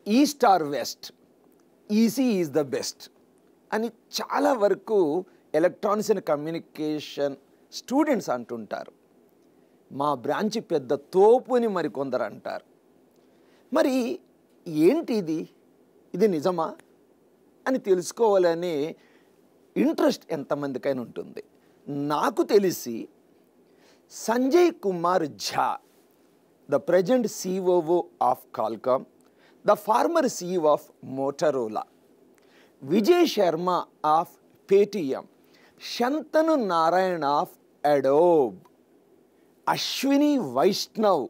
East or west, EC is the best అని చాలా వరకు ఎలక్ట్రానిక్స్ అండ్ కమ్యూనికేషన్ స్టూడెంట్స్ అంటుంటారు. మా బ్రాంచ్ పెద్ద తోపు అని మరికొందరు అంటారు. మరి ఏంటి ఇది నిజమా అని తెలుసుకోవాలనే ఇంట్రెస్ట్ ఎంతమందికైనా ఉంటుంది. నాకు తెలిసి సంజయ్ కుమార్ ఝా, the present COO of Qualcomm, the former CEO of Motorola, Vijay Sharma of Paytm, Shantanu Narayan of Adobe, Ashwini Vaishnav,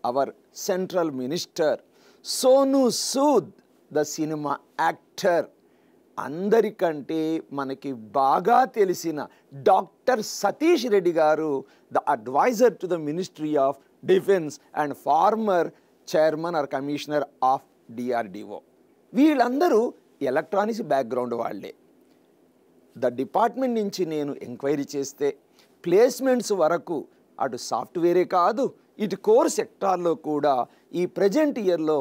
our central minister, Sonu Sood, the cinema actor, అందరికంటే మనకి బాగా తెలిసిన డాక్టర్ సతీష్ రెడ్డి గారు, the adviser to the ministry of defence and former chairman or commissioner of DRDO. వీళ్ళందరూ electronics background వాళ్ళే. The department నుంచి నేను enquiry చేస్తే ప్లేస్మెంట్స్ వరకు అటు సాఫ్ట్వేరే కాదు, ఇటు కోర్ సెక్టార్లో కూడా ఈ ప్రజెంట్ ఇయర్లో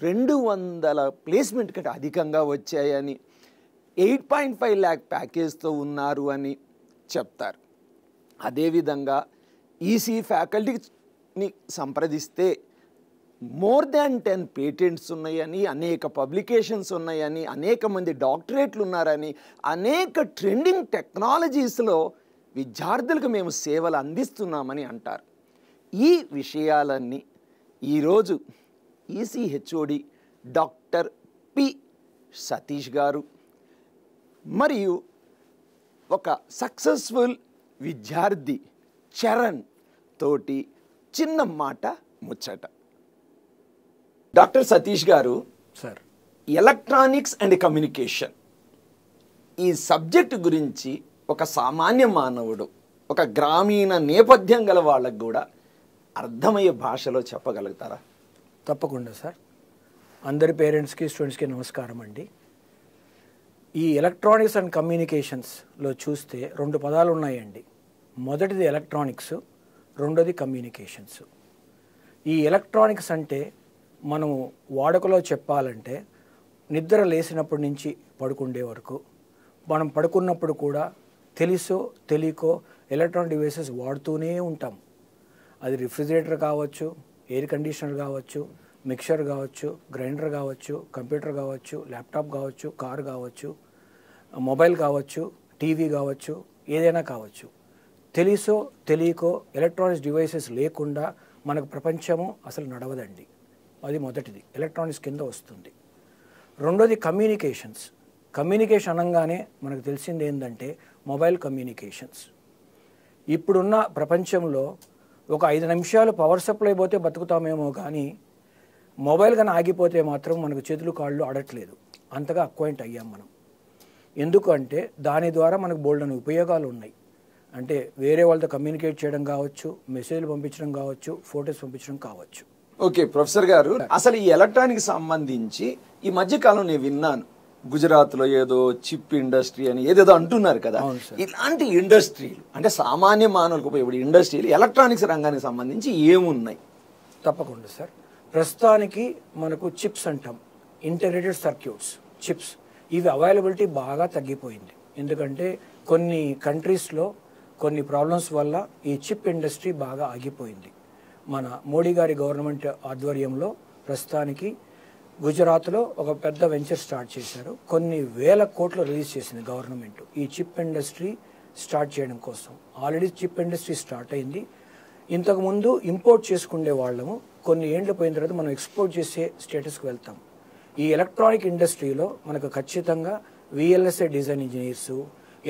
200 ప్లేస్మెంట్ కంటే అధికంగా వచ్చాయని, 8.5 lakh ప్యాకేజ్తో ఉన్నారు అని చెప్తారు. అదేవిధంగా ఈసీ ఫ్యాకల్టీని సంప్రదిస్తే మోర్ దాన్ 10 పేటెంట్స్ ఉన్నాయని, అనేక పబ్లికేషన్స్ ఉన్నాయని, అనేక మంది డాక్టరేట్లు ఉన్నారని, అనేక ట్రెండింగ్ టెక్నాలజీస్లో విద్యార్థులకు మేము సేవలు అందిస్తున్నామని అంటారు. ఈ విషయాలన్నీ ఈరోజు EC HOD doctor P Satish గారు మరియు ఒక సక్సెస్ఫుల్ విద్యార్థి చరణ్ తోటి చిన్న మాట ముచ్చట. డాక్టర్ సతీష్ గారు, సార్, ఎలక్ట్రానిక్స్ అండ్ కమ్యూనికేషన్ ఈ సబ్జెక్ట్ గురించి ఒక సామాన్య మానవుడు, ఒక గ్రామీణ నేపథ్యం గల వాళ్ళకు కూడా అర్థమయ్యే భాషలో చెప్పగలుగుతారా? తప్పకుండా సార్. అందరి పేరెంట్స్కి స్టూడెంట్స్కి నమస్కారం అండి. ఈ ఎలక్ట్రానిక్స్ అండ్ కమ్యూనికేషన్స్లో చూస్తే 2 పదాలు ఉన్నాయండి. మొదటిది ఎలక్ట్రానిక్స్, రెండోది కమ్యూనికేషన్స్. ఈ ఎలక్ట్రానిక్స్ అంటే మనము వాడుకలో చెప్పాలంటే నిద్ర లేచినప్పటి నుంచి పడుకుండే వరకు, మనం పడుకున్నప్పుడు కూడా తెలుసో తెలియకో ఎలక్ట్రానిక్ డివైసెస్ వాడుతూనే ఉంటాం. అది రిఫ్రిజిరేటర్ కావచ్చు, ఎయిర్ కండిషనర్ కావచ్చు, మిక్సర్ కావచ్చు, గ్రైండర్ కావచ్చు, కంప్యూటర్ కావచ్చు, ల్యాప్టాప్ కావచ్చు, కార్ కావచ్చు, మొబైల్ కావచ్చు, టీవీ కావచ్చు, ఏదైనా కావచ్చు. తెలుసో తెలియకో ఎలక్ట్రానిక్స్ డివైసెస్ లేకుండా మనకు ప్రపంచము అసలు నడవదండి. అది మొదటిది, ఎలక్ట్రానిక్స్ కింద వస్తుంది. రెండోది కమ్యూనికేషన్స్. కమ్యూనికేషన్ అనగానే మనకు తెలిసింది ఏంటంటే మొబైల్ కమ్యూనికేషన్స్. ఇప్పుడున్న ప్రపంచంలో ఒక 5 నిమిషాలు పవర్ సప్లై పోతే బతుకుతామేమో కానీ మొబైల్ కానీ ఆగిపోతే మాత్రం మనకు చేతులు కాళ్ళు ఆడట్లేదు. అంతగా అక్వైంట్ అయ్యాం మనం. ఎందుకంటే దాని ద్వారా మనకు బోల్డని ఉపయోగాలు ఉన్నాయి. అంటే వేరే వాళ్ళతో కమ్యూనికేట్ చేయడం కావచ్చు, మెసేజ్లు పంపించడం కావచ్చు, ఫొటోస్ పంపించడం కావచ్చు. ఓకే ప్రొఫెసర్ గారు, అసలు ఈ ఎలక్ట్రానిక్ సంబంధించి ఈ మధ్యకాలం నేను విన్నాను, గుజరాత్లో ఏదో చిప్ ఇండస్ట్రీ అని ఏదేదో అంటున్నారు కదా. ఇలాంటి ఇండస్ట్రీలు అంటే సామాన్య మానవులకు ఉపయోగపడే ఇండస్ట్రీలు ఎలక్ట్రానిక్స్ రంగానికి సంబంధించి ఏమున్నాయి? తప్పకుండా సార్. ప్రస్తుతానికి మనకు చిప్స్ అంటాం, ఇంటిగ్రేటెడ్ సర్క్యూట్స్, చిప్స్. ఇవి అవైలబిలిటీ బాగా తగ్గిపోయింది. ఎందుకంటే కొన్ని కంట్రీస్లో కొన్ని ప్రాబ్లమ్స్ వల్ల ఈ చిప్ ఇండస్ట్రీ బాగా ఆగిపోయింది. మన మోడీ గారి గవర్నమెంట్ ఆధ్వర్యంలో ప్రస్తుతానికి గుజరాత్లో ఒక పెద్ద వెంచర్ స్టార్ట్ చేశారు. కొన్ని వేల కోట్లు రిలీజ్ చేసింది గవర్నమెంట్ ఈ చిప్ ఇండస్ట్రీ స్టార్ట్ చేయడం కోసం. ఆల్రెడీ చిప్ ఇండస్ట్రీ స్టార్ట్ అయింది. ఇంతకుముందు ఇంపోర్ట్ చేసుకునే వాళ్ళము, కొన్ని ఏండ్లు పోయిన తర్వాత మనం ఎక్స్పోర్ట్ చేసే స్టేటస్కి వెళ్తాం. ఈ ఎలక్ట్రానిక్ ఇండస్ట్రీలో మనకు ఖచ్చితంగా VLSI design engineers,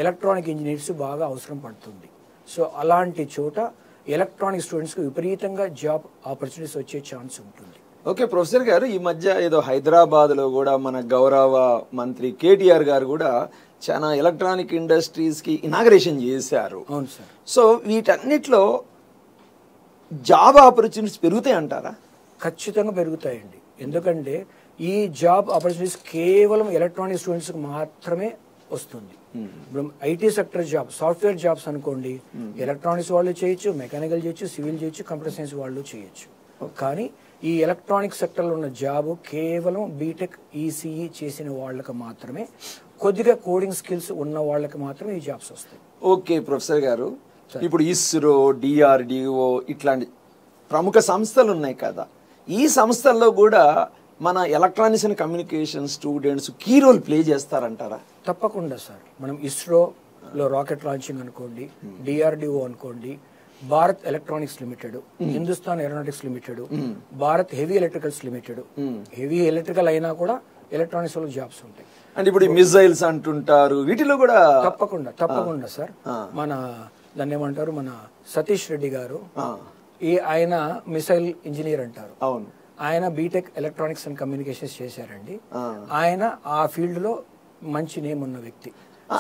electronic engineers బాగా అవసరం పడుతుంది. సో అలాంటి చోట ఎలక్ట్రానిక్ స్టూడెంట్స్కి విపరీతంగా జాబ్ ఆపర్చునిటీస్ వచ్చే ఛాన్స్ ఉంటుంది. ఓకే ప్రొఫెసర్ గారు, ఈ మధ్య ఏదో హైదరాబాద్లో కూడా మన గౌరవ మంత్రి కేటీఆర్ గారు కూడా చాలా ఎలక్ట్రానిక్ ఇండస్ట్రీస్కి ఇనాగరేషన్ చేశారు. అవును సార్. సో వీటన్నిటిలో జాబ్ ఆపర్చునిటీస్ పెరుగుతాయి అంటారా? ఖచ్చితంగా పెరుగుతాయండి. ఎందుకంటే ఈ జాబ్ ఆపర్చునిటీస్ కేవలం ఎలక్ట్రానిక్ స్టూడెంట్స్కి మాత్రమే వస్తుంది. ఇప్పుడు IT sector job, software jobs అనుకోండి, ఎలక్ట్రానిక్స్ వాళ్ళు చేయొచ్చు, మెకానికల్ చేయొచ్చు, సివిల్ చేయొచ్చు, కంప్యూటర్ సైన్స్ వాళ్ళు చేయొచ్చు. కానీ ఈ ఎలక్ట్రానిక్ సెక్టర్లో ఉన్న జాబ్ కేవలం బీటెక్ ఈసీఈ చేసిన వాళ్ళకి మాత్రమే, కొద్దిగా కోడింగ్ స్కిల్స్ ఉన్న వాళ్ళకి మాత్రమే ఈ జాబ్స్ వస్తాయి. ఓకే ప్రొఫెసర్ గారు, ఇప్పుడు ఇస్రో, డిఆర్డిఓ ఇట్లాంటి ప్రముఖ సంస్థలు ఉన్నాయి కదా, ఈ సంస్థల్లో కూడా మన electronics and communication students key role play చేస్తారంటారా? తప్పకుండా సార్. మనం ఇస్రోలో రాకెట్ లాంచింగ్ అనుకోండి, డిఆర్డిఓ అనుకోండి, Bharat electronics limited, Hindustan aeronautics limited, Bharat heavy electricals limited. Heavy electrical అయినా కూడా ఎలక్ట్రానిక్స్ లో జాబ్స్ ఉంటాయి. అంటే ఇప్పుడు మిసైల్స్ అంటుంటారు, వీటిలో కూడా తప్పకుండా సార్. మన దాన్ని ఏమంటారు, మన సతీష్ రెడ్డి గారు, ఆయన మిసైల్ ఇంజనీర్ అంటారు. అవును, ఆయన బీటెక్ ఎలక్ట్రానిక్స్ అండ్ కమ్యూనికేషన్స్ చేశారండి. ఆయన ఆ ఫీల్డ్ లో మంచి నేమ్ ఉన్న వ్యక్తి.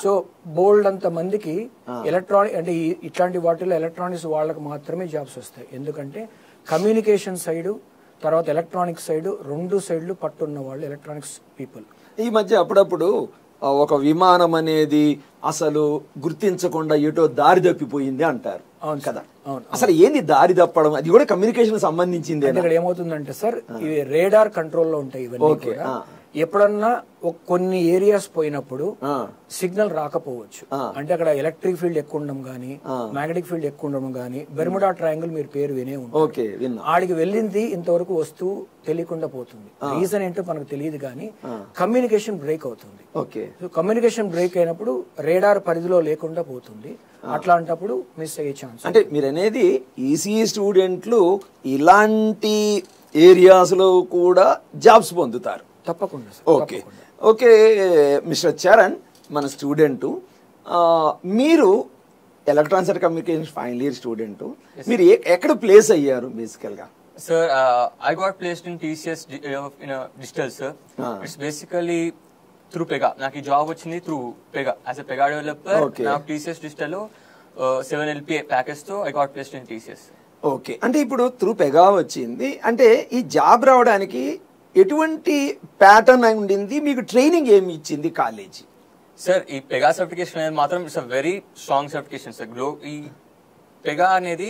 సో బోల్డ్ అంత మందికి ఎలక్ట్రానిక్ అంటే ఇట్లాంటి వాటిలో ఎలక్ట్రానిక్స్ వాళ్ళకి మాత్రమే జాబ్స్ వస్తాయి. ఎందుకంటే కమ్యూనికేషన్ సైడ్ తర్వాత ఎలక్ట్రానిక్స్ సైడ్, రెండు సైడ్లు పట్టున్న వాళ్ళు ఎలక్ట్రానిక్స్ పీపుల్. ఈ మధ్య అప్పుడప్పుడు ఒక విమానం అనేది అసలు గుర్తించకుండా ఏటో దారి తప్పిపోయింది అంటారు. అవును కదా, అసలు ఏంది దారి తప్పడం? అది కూడా కమ్యూనికేషన్ సంబంధించింది. ఇక్కడ ఏమవుతుందంటే సార్, ఇవి రేడార్ కంట్రోల్లో ఉంటాయి ఇవన్నీ కూడా. ఎప్పుడన్నా కొన్ని ఏరియాస్ పోయినప్పుడు సిగ్నల్ రాకపోవచ్చు. అంటే అక్కడ ఎలక్ట్రిక్ ఫీల్డ్ ఎక్కువ ఉండడం గానీ, మ్యాగ్నెటిక్ ఫీల్డ్ ఎక్కువ ఉండడం గానీ, బెర్ముడా ట్రయాంగిల్ మీరు పేరు వినే ఉంటారు. ఆడికి వెళ్ళింది ఇంతవరకు వస్తూ తెలియకుండా పోతుంది. రీజన్ ఏంటో మనకు తెలియదు కానీ కమ్యూనికేషన్ బ్రేక్ అవుతుంది. కమ్యూనికేషన్ బ్రేక్ అయినప్పుడు రేడార్ పరిధిలో లేకుండా పోతుంది. అట్లాంటప్పుడు మిస్ అయ్యే ఛాన్స్. అంటే మీరు అనేది ఈసీఈ స్టూడెంట్లు ఇలాంటి ఏరియాస్ లో కూడా జాబ్స్ పొందుతారు. తప్పకుండా. ఓకే మిస్టర్ చరణ్, మన స్టూడెంట్, మీరు electronics and communication final year student, మీరు ఎక్కడ ప్లేస్ అయ్యారు బేసికల్ గా? Sir, I got placed in TCS in a digital, sir. It's basically through Pega. నాకు ఈ జాబ్ వచ్చింది through Pega. As a Pega developer, నాకు TCS digital లో 7 LPA ప్యాకేజ్ తో I got placed in TCS. Okay, అంటే ఇప్పుడు through Pega వచ్చింది అంటే ఈ జాబ్ రావడానికి ఎటువంటి ప్యాటర్న్ ఉండింది? మీకు ట్రైనింగ్ ఏమి ఇచ్చింది కాలేజీ? సార్, ఈ Pega సర్టిఫికేషన్ అనేది మాత్రం it's a very strong certification sir. ఈ Pega అనేది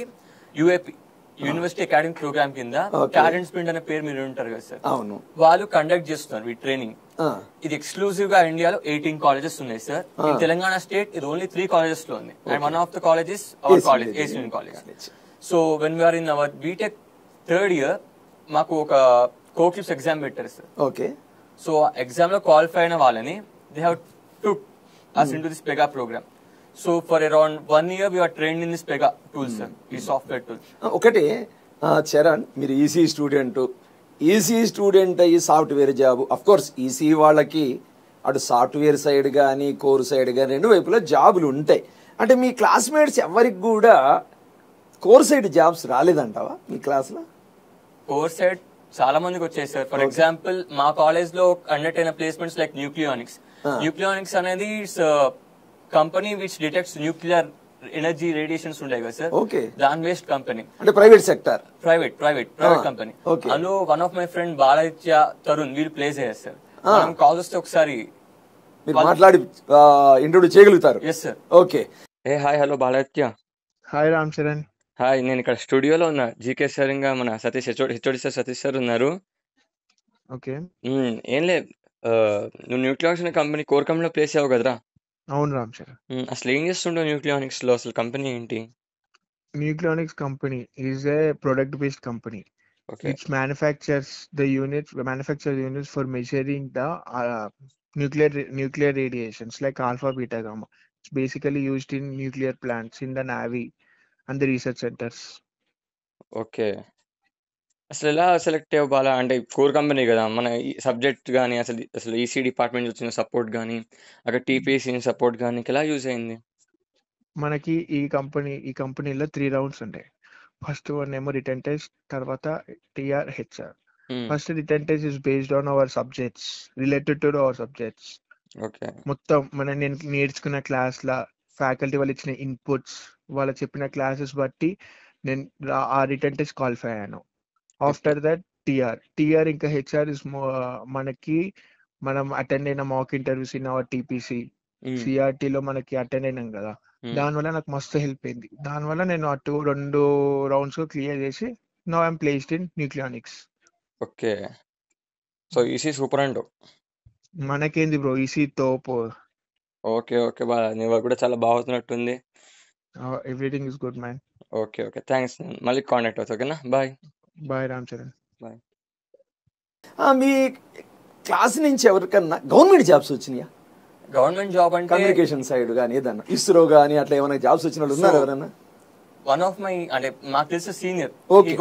యూఏపీ, యూనివర్సిటీ అకాడమిక్ ప్రోగ్రామ్ కింద టాలెంట్ స్ప్రింట్ అనే పేరు మీరు ఉంటారు కదా సార్. అవును, వాళ్ళు కండక్ట్ చేస్తున్నారు ఈ ట్రైనింగ్. ఇది ఎక్స్క్లూజివ్ గా ఇండియాలో 18 కాలేజెస్ ఉన్నాయి సార్. ఇన్ తెలంగాణ స్టేట్ ఇది ఓన్లీ 3 కాలేజెస్ లో ఉంది. And one of the colleges our college, ACN college. So when we are in our BTech third year మాకు ఒక కోక్లిప్స్ ఎగ్జామ్ పెట్టారు సార్. ఓకే, సో ఎగ్జామ్ లో క్వాలిఫై అయిన వాళ్ళని they have took us into this Pega program. So for around 1 year we are trained in this Pega tool, sir. ఈ software tool. ఒకటి చరణ్, మీరు ఈసీ స్టూడెంట్ అయ్యి software job, of course EC వాళ్ళకి అటు software side కానీ core side కానీ రెండు వైపులా జాబులు ఉంటాయి. అంటే మీ క్లాస్మేట్స్ ఎవరికి కూడా కోర్ సైడ్ జాబ్స్ రాలేదంటావా మీ క్లాస్ లో? కోర్ సైడ్ చాలా మందికి వచ్చాయి సార్. ఫర్ ఎగ్జాంపుల్ మా కాలేజ్ లో కండక్ట్ అయిన ప్లేస్మెంట్స్ లైక్ న్యూక్లియానిక్స్. న్యూక్లియానిక్స్ అనేది company which detects nuclear energy radiations ఉంటాయి కదా సార్. దాని బేస్డ్ కంపెనీ, అంటే ప్రైవేట్ సెక్టర్, ప్రైవేట్ కంపెనీ. అందులో one of my friend Baladitya Tarun వీళ్ళు ప్లేస్ అయ్యారు సార్. మనం కాల్ వస్తే ఒకసారి మాట్లాడి ఇంట్రొడ్యూస్ చేయగలుగుతారు? Yes sir. Okay. Hi, hello Baladitya. Hi Ram Charan. Hi, నేను ఇక్కడ స్టూడియోలో ఉన్నా. జీకే సార్ ఇంకా మన Satish HOD sir Satish sir ఉన్నారు. ఓకే. ఏం లేదు, నువ్వు న్యూక్లియానిక్స్ అనే కంపెనీ కోర్ కంపెనీలో ప్లేస్ అయ్యావు కదరా? అవును రామ్ చరణ్. అసలు ఏం చేస్తుండవు న్యూక్లియానిక్స్ లో? అసలు కంపెనీ ఏంటి? Nucleonics company is a product based company which manufactures units for measuring the nuclear radiations like alpha, beta, gamma. It's basically used in nuclear plants, in the Navy and the research centers. Okay. అసలు ఎలా select అవ్వాలా? అంటే core company కదా, మన subject కానీ అసలు EC department వచ్చిన support కానీ అక్కడ టీపీసీ సపోర్ట్ కానీ ఎలా యూజ్ అయింది మనకి? ఈ కంపెనీలో 3 రౌండ్స్ ఉంటాయి. ఫస్ట్ వన్ ఏమో రిటర్న్ టెస్ట్, తర్వాత TR, HR. First written test is based on our subjects, related to our subjects. మొత్తం మనం నేర్చుకున్న క్లాస్ లా ఫ్యాకల్టీ వాళ్ళు ఇచ్చిన ఇన్పుట్స్, వాళ్ళు చెప్పిన క్లాసెస్ బట్టి నేను ఆ రిటర్న్ టెస్ట్ క్వాలిఫై అయ్యాను. ఆఫ్టర్ దట్ టిఆర్ ఇంకా హెచ్ఆర్ ఇస్ మనకి మనం అటెండ్ అయిన mock interviews in our TPC, సిఆర్టీలో మనకి అటెండ్ అయినాం కదా. దానివల్ల నాకు మస్తు హెల్ప్ అయింది. దానివల్ల నేను 2 రౌండ్స్ క్లియర్ చేసి now I'm placed in Nucleonics. Okay. So EC super అంటావు. మనకేంది బ్రో ఈసీ తోపు. ఓకే ఓకే బా, నీ వర్క్ కూడా చాలా బాగా అవుతున్నట్టుంది. Everything is good man. Okay okay thanks, మళ్ళీ కాంటాక్ట్ అవుతుంది. ఓకేనా, bye. Bye Ram Charan. Bye. మీ క్లాస్ నుంచి ఎవరికన్నా గవర్నమెంట్ జాబ్స్ వచ్చినాయా? గవర్నమెంట్ జాబ్ అంటే కమ్యూనికేషన్ సైడ్ కానీ ఏదన్నా ఇస్రో కానీ అట్లా ఏమైనా జాబ్స్ వచ్చిన వాళ్ళు ఉన్నారు ఎవరన్నా? వన్ ఆఫ్ మై అంటే మాకు తెలిసిన senior Okay,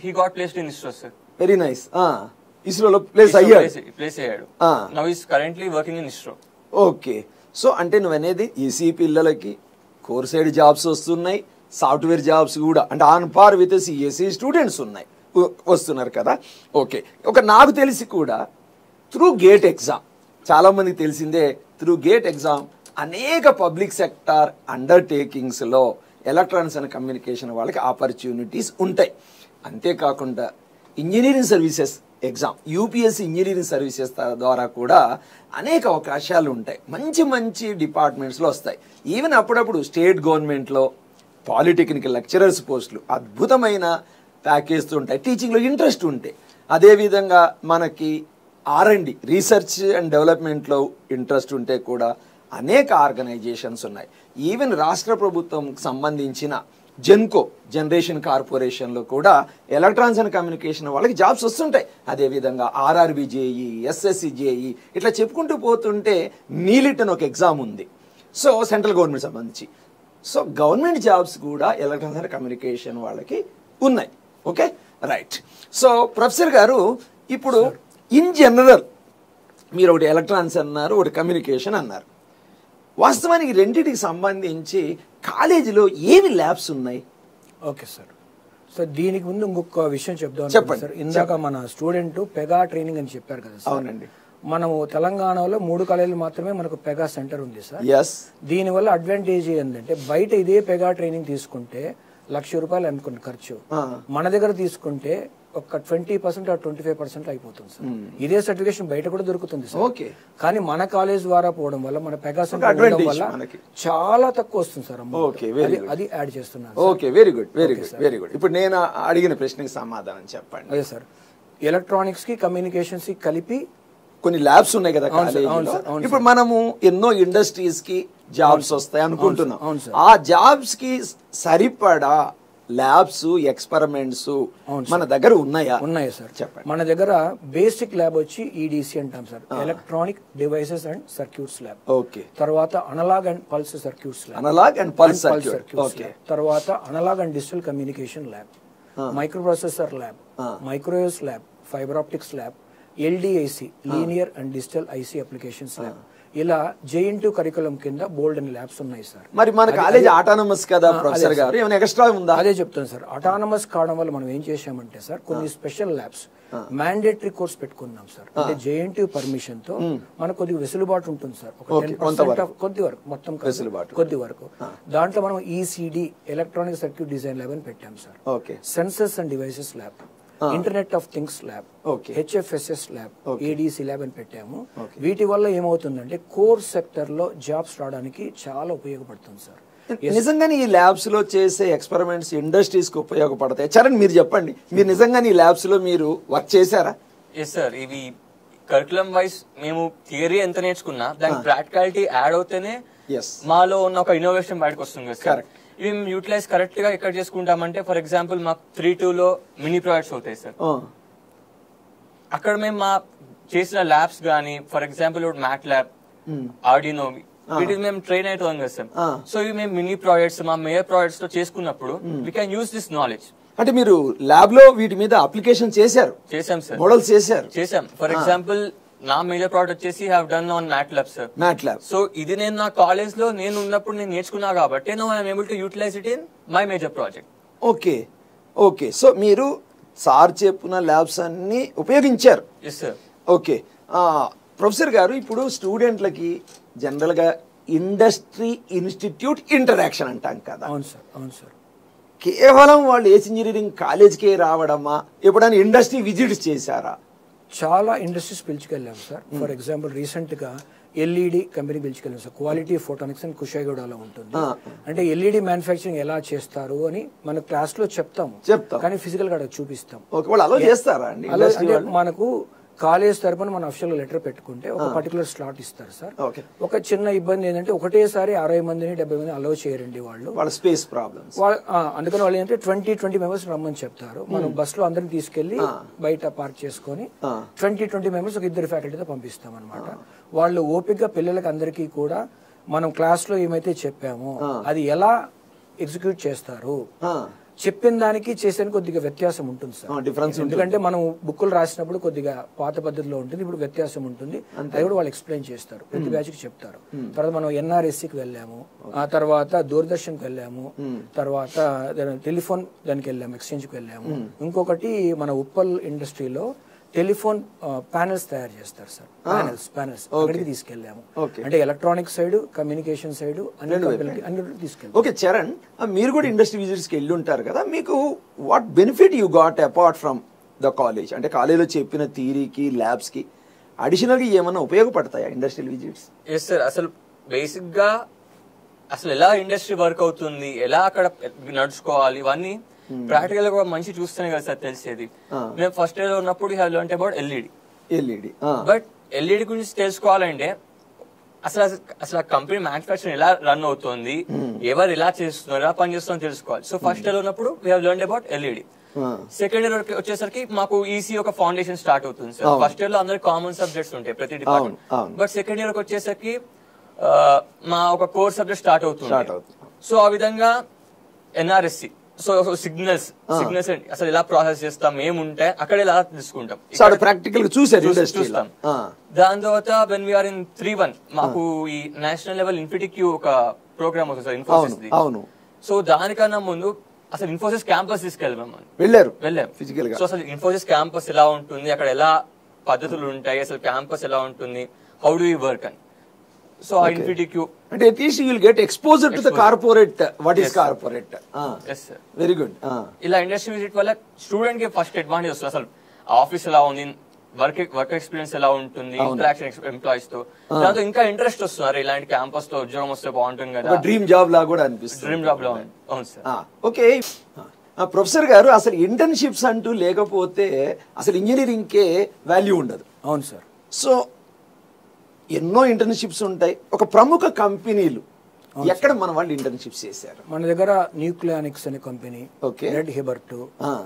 he got placed in ISRO sir. Very nice. ఇస్రోలో ప్లేస్ అయ్యాడు. ప్లేస్ అయ్యాడు. Now is currently working in ISRO. Okay. So అంటే నువ్వు అనేది ఈసీ పిల్లలకి core side jobs software, jobs జాబ్స్ కూడా అంటే on par with CSC students ఉన్నాయి వస్తున్నారు కదా. ఓకే. నాకు తెలిసి కూడా త్రూ గేట్ ఎగ్జామ్, చాలా మందికి తెలిసిందే, త్రూ గేట్ ఎగ్జామ్ అనేక పబ్లిక్ సెక్టార్ అండర్టేకింగ్స్లో ఎలక్ట్రానిక్స్ అండ్ కమ్యూనికేషన్ వాళ్ళకి ఆపర్చునిటీస్ ఉంటాయి. అంతేకాకుండా engineering services exam, UPSC engineering services ద్వారా కూడా అనేక అవకాశాలు ఉంటాయి. మంచి మంచి డిపార్ట్మెంట్స్లో వస్తాయి. ఈవెన్ అప్పుడప్పుడు స్టేట్ గవర్నమెంట్లో పాలిటెక్నికల్ లెక్చరర్స్ పోస్టులు అద్భుతమైన ప్యాకేజ్తో ఉంటాయి, టీచింగ్లో ఇంట్రెస్ట్ ఉంటే. అదేవిధంగా మనకి R&D రీసెర్చ్ అండ్ డెవలప్మెంట్లో ఇంట్రెస్ట్ ఉంటే కూడా అనేక ఆర్గనైజేషన్స్ ఉన్నాయి. ఈవెన్ రాష్ట్ర ప్రభుత్వం సంబంధించిన జెన్కో జనరేషన్ కార్పొరేషన్లో కూడా ఎలక్ట్రానిక్స్ అండ్ కమ్యూనికేషన్ వాళ్ళకి జాబ్స్ వస్తుంటాయి. అదేవిధంగా RRB JE, SSC JE ఇట్లా చెప్పుకుంటూ పోతుంటే నీలిట్ అని ఒక ఎగ్జామ్ ఉంది, సో సెంట్రల్ గవర్నమెంట్ సంబంధించి. సో గవర్నమెంట్ జాబ్స్ కూడా ఎలక్ట్రానిక్స్ అండ్ కమ్యూనికేషన్ వాళ్ళకి ఉన్నాయి. Okay, right. సో ప్రొఫెసర్ గారు, ఇప్పుడు ఇన్ జనరల్ మీరు ఒకటి ఎలక్ట్రానిక్స్ అన్నారు, ఒకటి కమ్యూనికేషన్ అన్నారు. వాస్తవానికి రెండింటికి సంబంధించి కాలేజీలో ఏమి ల్యాబ్స్ ఉన్నాయి? Okay sir. సో దీనికి ముందు ఇంకొక విషయం చెప్దాం సార్. ఇందాక మన స్టూడెంట్ పెగా ట్రైనింగ్ అని చెప్పారు కదా సార్. అవునండి. మనము తెలంగాణలో 3 కాలేజీలు మాత్రమే మనకు పెగా సెంటర్ ఉంది సార్. దీనివల్ల అడ్వాంటేజ్ ఏంటంటే బయట ఇదే పెగా ట్రైనింగ్ తీసుకుంటే ₹1,00,000 అనుకున్న ఖర్చు, మన దగ్గర తీసుకుంటే ఒక 20% or 25% అయిపోతుంది సార్. ఇదే సర్టిఫికేషన్ బయట కూడా దొరుకుతుంది సార్. ఓకే. కానీ మన కాలేజ్ ద్వారా పోవడం వల్ల, మన పెగా సెంటర్ పోవడం వల్ల చాలా తక్కువ వస్తుంది సార్. ఓకే, అది యాడ్ చేస్తున్నాను. Okay, very good, very good, very good. ఇప్పుడు నేను అడిగిన ప్రశ్నకి సమాధానం చెప్పండి. అదే సార్, ఎలక్ట్రానిక్స్ కి కమ్యూనికేషన్స్ కి కలిపి కొన్ని ల్యాబ్స్ ఉన్నాయి కదా కాలేజీలో. ఇప్పుడు మనము ఎన్నో ఇండస్ట్రీస్ కి జాబ్స్ వస్తాయి అనుకుంటున్నాం. ఆ జాబ్స్ కి సరిపడా ల్యాబ్స్, ఎక్స్పెరిమెంట్స్ మన దగ్గర ఉన్నాయా? ఉన్నాయి సార్, చెప్పండి. మన దగ్గర బేసిక్ ల్యాబ్ వచ్చి EDC అంటాం sir, electronic devices and circuits lab. Okay. తర్వాత analog and pulse circuits lab. Analog and pulse circuit. Okay. తర్వాత analog and digital communication lab, microprocessor lab, microwaves lab, fiber optics lab, LDIC linear and digital IC applications lab. ఇలా JN2 curriculum కింద బోల్డ్ and labs ఉన్నాయి sir. మరి మన college autonomous కదా professor గారు, ఏమైనా ఎక్స్ట్రా ఉందా? అదే చెప్తాను సార్. ఆటానమస్ కావడం వల్ల మనం ఏం చేసామంటే సార్, కొన్ని స్పెషల్ ల్యాబ్స్ మ్యాండేటరీ కోర్స్ పెట్టుకున్నాం సార్. అంటే JN2 పర్మిషన్ తో మనకు కొద్దిగా వెసులుబాటు ఉంటుంది సార్. ఒక 10% కొద్ది వరకు, మొత్తం కొద్ది వరకు. దాంట్లో మనం ECD electronic circuit design lab అని పెట్టాం sir. Sensors and devices lab, internet of things lab, HFSS lab, ADC lab అని పెట్టాము. వీటి వల్ల ఏమవుతుందంటే కోర్ సెక్టర్ లో జాబ్స్ రావడానికి చాలా ఉపయోగపడుతుంది సార్. నిజంగానే ఈ ల్యాబ్స్ లో చేసే ఎక్స్పెరిమెంట్స్ ఇండస్ట్రీస్ కి ఉపయోగపడతాయి. చరణ్, మీరు చెప్పండి, మీరు నిజంగానే ఈ ల్యాబ్స్ లో మీరు వర్క్ చేశారా? Yes sir. ఇవి కరికులం వైస్ మేము థియరీ ఎంత నేర్చుకున్నా దానికి ప్రాక్టికాలిటీ యాడ్ అవుతేనే మాలో ఉన్న ఒక ఇన్నోవేషన్ బయటకు వస్తుంది సార్. ఇవి మేము యూటిలైజ్ కరెక్ట్ గా ఎక్కడ చేసుకుంటామంటే, ఫర్ ఎగ్జాంపుల్ మాకు 3-2 లో మినీ ప్రాజెక్ట్స్ అవుతాయి సార్. అక్కడ మేము మా చేసిన ల్యాబ్స్ గానీ, for example MATLAB, Arduino, వీటికి మేము ట్రైన్ అవుతాం కదా సార్. సో ఇవి మేము మినీ ప్రాజెక్ట్స్, మా మేజర్ ప్రాజెక్ట్స్ లో చేసుకున్నప్పుడు we can use this knowledge. అంటే మీరు ల్యాబ్ లో వీటి మీద అప్లికేషన్ చేశారు? చేసాం సార్. మోడల్స్ చేసాం. ఫర్ ఎగ్జాంపుల్ నా మేజర్ ప్రాజెక్ట్ వచ్చేసి have done on MATLAB sir. MATLAB. So ఇది నేను నా కాలేజ్ లో నేను ఉన్నప్పుడు నేను నేర్చుకున్నా కాబట్టి now I am able to utilize it in my major project. Okay, okay. So మీరు సార్ చెప్పిన ల్యాబ్స్ అన్ని ఉపయోగించారు? Yes sir. ఓకే. ప్రొఫెసర్ గారు, ఇప్పుడు స్టూడెంట్లకి జనరల్ గా ఇండస్ట్రీ ఇన్స్టిట్యూట్ ఇంటరాక్షన్ అంటాం కదా. అవును సార్, అవును సార్. కేవలం వాళ్ళు ఏసీ ఇంజనీరింగ్ కాలేజ్కే రావడమా, ఎప్పుడైనా ఇండస్ట్రీ విజిట్స్ చేశారా? చాలా ఇండస్ట్రీస్ పిలుచుకెళ్ళాం సార్. ఫర్ ఎగ్జాంపుల్ రీసెంట్ గా ఎల్ఈడి కంపెనీ పిలుచుకెళ్ళాం సార్. క్వాలిటీ ఫోటోనిక్స్ అని కుషాయిగూడలో ఉంటుంది. అంటే ఎల్ఈడి మ్యానుఫ్యాక్చరింగ్ ఎలా చేస్తారు అని మన క్లాస్ లో చెప్తాము, కానీ ఫిజికల్ గా చూపిస్తాం. అంటే మనకు కాలేజ్ తరపున మన అఫీషియల్ లెటర్ పెట్టుకుంటే ఒక పర్టికులర్ స్లాట్ ఇస్తారు సార్. ఒక చిన్న ఇబ్బంది ఏంటంటే ఒకటేసారి 60 మందిని 70 మందిని అలౌ చేయరండి వాళ్ళ స్పేస్ ప్రాబ్లమ్స్. అందుకని వాళ్ళు ఏంటంటే 20 మెంబర్స్ రమ్మని చెప్తారు. మనం బస్ లో అందరిని తీసుకెళ్లి బయట పార్క్ చేసుకుని 20 మెంబర్స్ ఒక 2 ఫ్యాకల్టీతో పంపిస్తాం అనమాట. వాళ్ళు ఓపికగా పిల్లలకి అందరికీ కూడా మనం క్లాస్ లో ఏమైతే చెప్పామో అది ఎలా ఎగ్జిక్యూట్ చేస్తారు, చెప్పిన దానికి చేసేందుకు కొద్దిగా వ్యత్యాసం ఉంటుంది సార్. డిఫరెన్స్ ఎందుకంటే మనం బుక్కులు రాసినప్పుడు కొద్దిగా పాత పద్ధతిలో ఉంటుంది, ఇప్పుడు వ్యత్యాసం ఉంటుంది. అది కూడా వాళ్ళు ఎక్స్ప్లెయిన్ చేస్తారు, ప్రతి బ్యాచ్ కి చెప్తారు. తర్వాత మనం ఎన్ఆర్ఎస్సికి వెళ్ళాము, ఆ తర్వాత దూరదర్శన్ కి వెళ్ళాము, తర్వాత టెలిఫోన్ దానికి వెళ్ళాము, ఎక్స్చేంజ్ కి వెళ్ళాము. ఇంకొకటి మన ఉప్పల్ ఇండస్ట్రీలో టెలిఫోన్ ప్యానెల్స్ తయారు చేస్తారు సార్. ప్యానెల్స్ అక్కడికి తీసుకెళ్ళాము. అంటే ఎలక్ట్రానిక్ సైడ్, కమ్యూనికేషన్ సైడ్ అన్ని తీసుకెళ్ళాము. ఓకే చరణ్, మీరు కూడా ఇండస్ట్రీ విజిట్స్ కి వెళ్ళి ఉంటారు కదా, మీకు what benefit you got apart from the college? అంటే కాలేజీలో చెప్పిన థియరీకి ల్యాబ్స్ కి అడిషనల్ గా ఏమన్నా ఉపయోగపడతాయా ఇండస్ట్రియల్ విజిట్స్? ఎస్ సార్, అసలు బేసిక్ గా అసలు ఎలా ఇండస్ట్రీ వర్క్ అవుతుంది, ఎలా అక్కడ నడుచుకోవాలి, ఇవన్నీ ప్రాక్టికల్ గా మంచి చూస్తేనే కదా సార్ తెలిసేది. మేము ఫస్ట్ ఇయర్ లో ఉన్నప్పుడు have learned about LED. But LED గురించి తెలుసుకోవాలంటే అసలు ఆ కంపెనీ మ్యానుఫ్యాక్చరింగ్ ఎలా రన్ అవుతుంది, ఎవరు ఎలా చేస్తున్నారు, ఎలా పనిచేస్తుందో తెలుసుకోవాలి. సో ఫస్ట్ ఇయర్ లో ఉన్నప్పుడు we have learned about LED. Second year వచ్చేసరికి మాకు ఈసీ ఒక ఫౌండేషన్ స్టార్ట్ అవుతుంది సార్. ఫస్ట్ ఇయర్ లో అందరికి కామన్ సబ్జెక్ట్స్ ఉంటాయి ప్రతి డిపార్ట్మెంట్. బట్ సెకండ్ ఇయర్ వచ్చేసరికి మా ఒక కోర్ సబ్జెక్ట్ స్టార్ట్ అవుతుంది. సో ఆ విధంగా ఎన్ఆర్ఎస్సి, సో సిగ్నల్స్ అసలు ఎలా ప్రాసెస్ చేస్తాం, ఏముంటాయి అక్కడ ఎలా తీసుకుంటాం, ప్రాక్టికల్ చూస్తాం. దాని తర్వాత వెన్ వీఆర్ ఇన్ 3-1 మాకు ఈ నేషనల్ లెవెల్ ఇన్ఫిటిక్యూ ఒక ప్రోగ్రామ్ వస్తుంది సార్ ఇన్ఫోసిస్ ది. సో దానికన్నా ముందు అసలు ఇన్ఫోసిస్ క్యాంపస్ తీసుకెళ్ళాము, వెళ్ళాం ఫిజికల్ గా. సో అసలు ఇన్ఫోసిస్ క్యాంపస్ ఎలా ఉంటుంది, అక్కడ ఎలా పద్ధతులు ఉంటాయి, అసలు క్యాంపస్ ఎలా ఉంటుంది, హౌ డు యూ వర్క్ అని. So INFITQ, and at least you will get exposure to the corporate, what is corporate. Yes sir, very good. ఇలా ఇండస్ట్రీ విజిట్ వల్ల స్టూడెంట్ కి ఫస్ట్ అడ్వాంటేజ్ వస్తుంది. అసలు ఆఫీస్ ఎలా ఉంది, వర్క్ ఎక్స్పీరియన్స్ ఎలా ఉంటుంది, ఇంటరాక్షన్ ఎంప్లాయీస్ తో, దాంతో ఇంకా ఇంట్రెస్ట్ వస్తున్నారు. ఇలాంటి క్యాంపస్ లో ఉద్యోగం వస్తే బాగుంటుంది కదా, డ్రీమ్ జాబ్ లా కూడా అనిపిస్తుంది. డ్రీమ్ జాబ్ లా అవును సార్. ఓకే ప్రొఫెసర్ గారు, అసలు ఇంటర్న్షిప్స్ అంటూ లేకపోతే అసలు ఇంజనీరింగ్ కే వాల్యూ ఉండదు. అవును సార్. సో ఎన్నో ఇంటర్న్షిప్స్ ఉంటాయి. ఒక ప్రముఖ కంపెనీలు ఎక్కడ మన వాళ్ళు ఇంటర్న్షిప్స్ చేశారు? మన దగ్గర న్యూక్లియానిక్స్ అనే కంపెనీ, రెడ్ హిబర్ట్,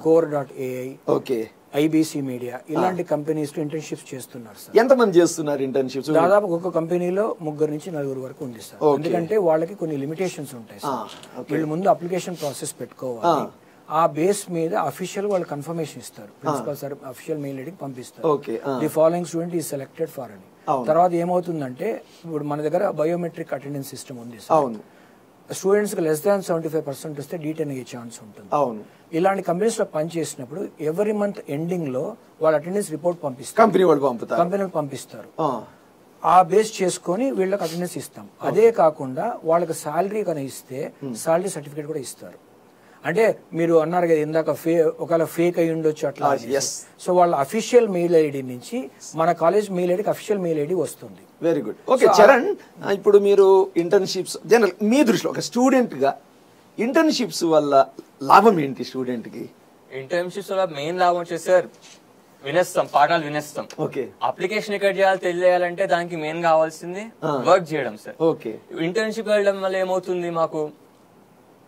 core.ai, ఐబీసీ మీడియా, ఇలాంటి కంపెనీస్ లో ఇంటర్న్షిప్స్ చేస్తున్నారు సార్. ఎంతమంది చేస్తున్నారు ఇంటర్న్షిప్స్? దాదాపు ఒక కంపెనీలో 3 నుంచి 4 వరకు ఉంది సార్. ఎందుకంటే వాళ్ళకి కొన్ని లిమిటేషన్స్ ఉంటాయి సార్. వీళ్ళు ముందు అప్లికేషన్ ప్రాసెస్ పెట్టుకోవాలి, ఆ బేస్ మీద అఫీషియల్ వాళ్ళు కన్ఫర్మేషన్ ఇస్తారు, ప్రిన్సిపల్ సార్ అఫీషియల్ మెయిల్ ఐడికి పంపిస్తారు, the following student is selected for అని. తర్వాత ఏమవుతుందంటే ఇప్పుడు మన దగ్గర బయోమెట్రిక్ అటెండెన్స్ సిస్టమ్ ఉంది సార్. స్టూడెంట్స్ కి లెస్ దాన్ 75% వస్తే D10 అయ్యే ఛాన్స్ ఉంటుంది. ఇలాంటి కంపెనీస్ లో పనిచేసినప్పుడు ఎవ్రీ మంత్ ఎండింగ్ లో వాళ్ళ అటెండెన్స్ రిపోర్ట్ పంపిస్తారు, కంపెనీ వాళ్ళు పంపిస్తారు. ఆ బేస్ చేసుకొని వీళ్ళకి అటెండెన్స్ ఇస్తాం. అదే కాకుండా వాళ్ళకి శాలరీ కనుక ఇస్తే శాలరీ సర్టిఫికేట్ కూడా ఇస్తారు. అంటే మీరు అన్నారు కదా ఇందాక ఒకవేళ ఫేక్ అయి ఉండొచ్చు అట్లా. సో వాళ్ళ అఫీషియల్ మెయిల్ ఐడి నుంచి మన కాలేజ్ మెయిల్ ఐడికి అఫీషియల్ మెయిల్ ఐడి వస్తుంది. Very good. ఓకే చరణ్, ఇప్పుడు మీరు ఇంటర్న్షిప్స్ జనరల్ మీ దృష్టిలో ఒక స్టూడెంట్ గా ఇంటర్న్షిప్స్ వల్ల లాభం ఏంటి స్టూడెంట్ కి? ఇంటర్న్షిప్స్ వల్ల మెయిన్ లాభం వచ్చేసి సార్ వినేస్తాం, పాఠాలు వినేస్తాం. అప్లికేషన్ ఎక్కడ చేయాలి తెలియాలంటే దానికి మెయిన్ కావాల్సింది వర్క్ చేయడం సార్. ఇంటర్న్షిప్ వెళ్ళడం వల్ల ఏమవుతుంది, మాకు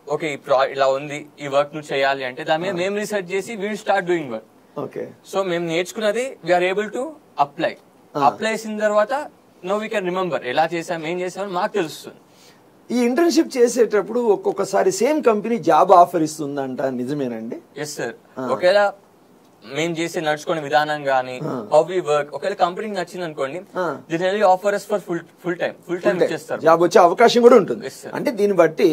ఓకే ఇలా ఉంది, ఈ వర్క్ నువ్వు చేయాలి అంటే దాని మీద మేము రీసెర్చ్ చేసి we'll start doing work. So మేము నేర్చుకున్నది వీఆర్ ఏబుల్ టు అప్లై చేసిన తర్వాత నో వీ కెన్ రిమెంబర్ ఎలా చేసాం, ఏం చేసామని మాకు తెలుస్తుంది. ఈ ఇంటర్న్షిప్ చేసేటప్పుడు ఒక్కొక్కసారి సేమ్ కంపెనీ జాబ్ ఆఫర్ ఇస్తుందంట, నిజమేనండి? Yes sir. ఒకవేళ మేము చేసే నడుచుకునే విధానం గానీ హౌ వి వర్క్ ఒకవేళ కంపెనీకి నచ్చింది అనుకోండి, దీని ఆఫర్ ఫర్ ఫుల్ టైం ఇచ్చేస్తారు, జాబ్ వచ్చే అవకాశం కూడా ఉంటుంది. అంటే దీన్ని బట్టి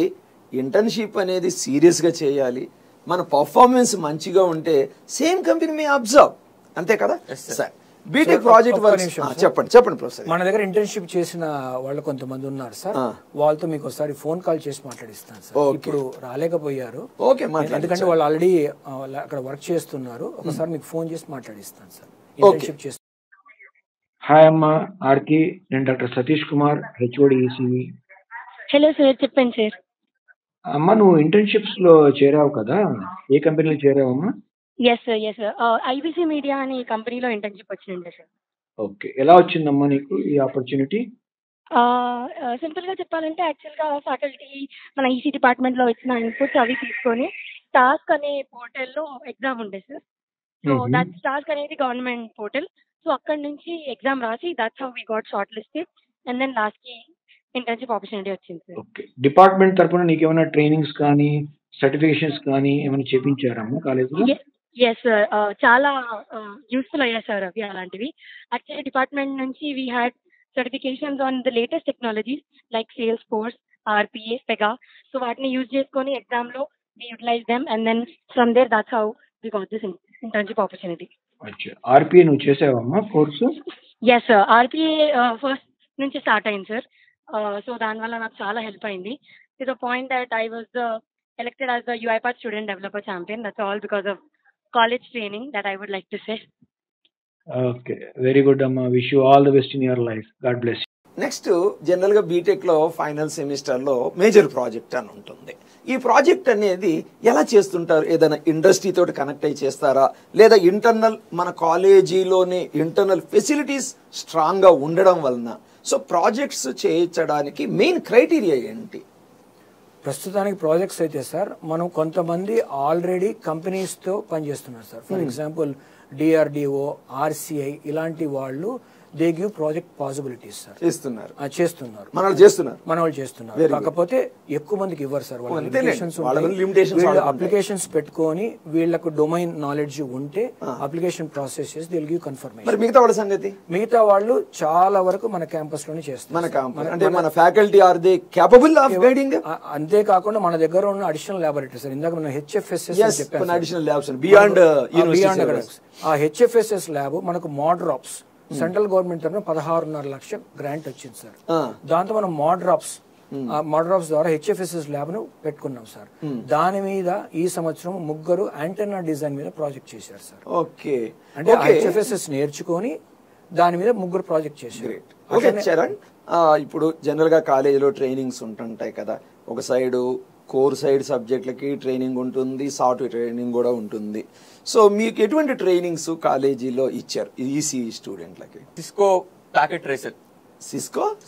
ఇంటర్న్షిప్ అనేది సీరియస్ గా చేయాలి, మన పర్ఫార్మెన్స్ మంచిగా ఉంటే సేమ్ కంపెనీ మే అబ్జర్వ్, అంతే కదా? బీటెక్ ప్రాజెక్ట్ చెప్పండి ప్రొఫెసర్. మన దగ్గర ఇంటర్న్షిప్ చేసిన వాళ్ళు కొంతమంది ఉన్నారు సార్, వాళ్ళతో మీకు ఒకసారి ఫోన్ కాల్ చేసి మాట్లాడిస్తాను సార్. ఇప్పుడు రాలేకపోయారు ఎందుకంటే వాళ్ళు ఆల్రెడీ అక్కడ వర్క్ చేస్తున్నారు. ఒకసారి మీకు ఫోన్ చేసి మాట్లాడిస్తాను సార్. ఇంటర్న్షిప్ చేస్తున్నారు. హాయ్ అమ్మ ఆర్కి, నేను డాక్టర్ సతీష్ కుమార్, హెచ్ఓడి ఈసీవి. హలో సార్, చెప్పండి సార్. అమ్మ నువ్వు ఇంటర్న్షిప్స్ లో చేరావు కదా, ఏ కంపెనీలో చేరావమ్మా? Yes sir, yes sir. IBC media అనే కంపెనీలో ఇంటర్న్షిప్ వచ్చిండే సార్. ఓకే, ఎలా వచ్చిందమ్మా నీకు ఈ ఆపర్చునిటీ? సింపుల్గా చెప్పాలంటే యాక్చువల్గా ఫ్యాకల్టీ మన ఈసీ డిపార్ట్మెంట్లో ఇచ్చిన ఇన్పుట్స్ అవి తీసుకొని టాస్క్ అనే పోర్టల్లో ఎగ్జామ్ ఉండే సార్. సో దట్ టాస్క్ అనేది గవర్నమెంట్ పోర్టల్. సో అక్కడ నుంచి ఎగ్జామ్ రాసి that's how we got shortlisted and then లాస్ట్కి ఇంటర్న్షిప్ ఆపర్చునిటీ వచ్చింది సార్. ఓకే, డిపార్ట్మెంట్ తరఫున నీకు ఏమైనా ట్రైనింగ్స్ కానీ సర్టిఫికేషన్స్ కానీ ఏమైనా చేపించారమ్మా కాలేజీలో? ఎస్ సార్, చాలా యూస్ఫుల్ అయ్యాయి సార్ అవి అలాంటివి. యాక్చువల్లీ డిపార్ట్మెంట్ నుంచి we had certifications on the latest technologies like Salesforce, RPA, Pega. So వాటిని యూజ్ చేసుకొని ఎగ్జామ్లో we utilize them and then from there that's how we got this internship opportunity. అచ్చా, RPA నువ్వు చేసావమ్మా కోర్సు? ఎస్ సార్, ఆర్పిఏ ఫస్ట్ నుంచి start అయింది sir. So దానివల్ల నాకు చాలా హెల్ప్ అయింది to the point that I was elected as the UiPath Student Developer Champion. That's all because of college training that I would like to say. Okay, very good అమ్మా, wish you all the best in your life. God bless you. Next జనరల్గా బీటెక్లో final సెమిస్టర్లో major project అని ఉంటుంది. ఈ project అనేది ఎలా చేస్తుంటారు? ఏదైనా ఇండస్ట్రీ తోటి కనెక్ట్ అయ్యి చేస్తారా, లేదా ఇంటర్నల్ మన కాలేజీలోనే ఇంటర్నల్ ఫెసిలిటీస్ స్ట్రాంగ్గా ఉండడం వలన? సో ప్రాజెక్ట్స్ చేయించడానికి మెయిన్ క్రైటీరియా ఏంటి? ప్రస్తుతానికి ప్రాజెక్ట్స్ అయితే సార్ మనం కొంతమంది ఆల్రెడీ కంపెనీస్తో పనిచేస్తున్నారు sir. For example DRDO, RCI ఇలాంటి వాళ్ళు they give project possibilities sir. చేస్తున్నారు మన వాళ్ళు చేస్తున్నారు. కాకపోతే ఎక్కువ మందికి ఇవ్వరు సార్. వాళ్ళు అప్లికేషన్స్ పెట్టుకొని వీళ్ళకు డొమైన్ నాలెడ్జ్ ఉంటే అప్లికేషన్ ప్రాసెస్ చేసి దే విల్ గివ్ కన్ఫర్మేషన్. మిగతా వాళ్ళు చాలా వరకు మన క్యాంపస్ లోనే చేస్తారు. అంతేకాకుండా మన దగ్గర ఉన్న అడిషనల్ ల్యాబొరేటరీ సార్, ఇందాక మనం హెచ్ఎఫ్ఎస్ఎస్ ఆ హెచ్ఎఫ్ఎస్ఎస్ ల్యాబ్ మనకు మోడ్రాప్స్ సెంట్రల్ గవర్నమెంట్ తరఫున 16.5 లక్షల గ్రాంట్ వచ్చింది సార్. దాంతో మనం మోడ్రాప్స్ ద్వారా హెచ్ఎఫ్ఎస్ఎస్ ల్యాబ్ ను పెట్టుకున్నాం సార్. దాని మీద ఈ సంవత్సరం 3 యాంటెన్నా డిజైన్ మీద ప్రాజెక్ట్ చేశారు సార్. ఓకే, అంటే హెచ్ఎఫ్ఎస్ఎస్ నేర్చుకొని దాని మీద 3 ప్రాజెక్ట్ చేశారు. చరణ్, ఇప్పుడు జనరల్ గా కాలేజీలో ట్రైనింగ్స్ ఉంటుంటాయి కదా, ఒక సైడ్ కోర్ సైడ్ సబ్జెక్టులకి ట్రైనింగ్ ఉంటుంది, సాఫ్ట్వేర్ ట్రైనింగ్ కూడా ఉంటుంది. సో మీకు ఎటువంటి ట్రైనింగ్స్ కాలేజీలో ఇచ్చారు ఈసీ స్టూడెంట్లకి? Cisco packet tracer.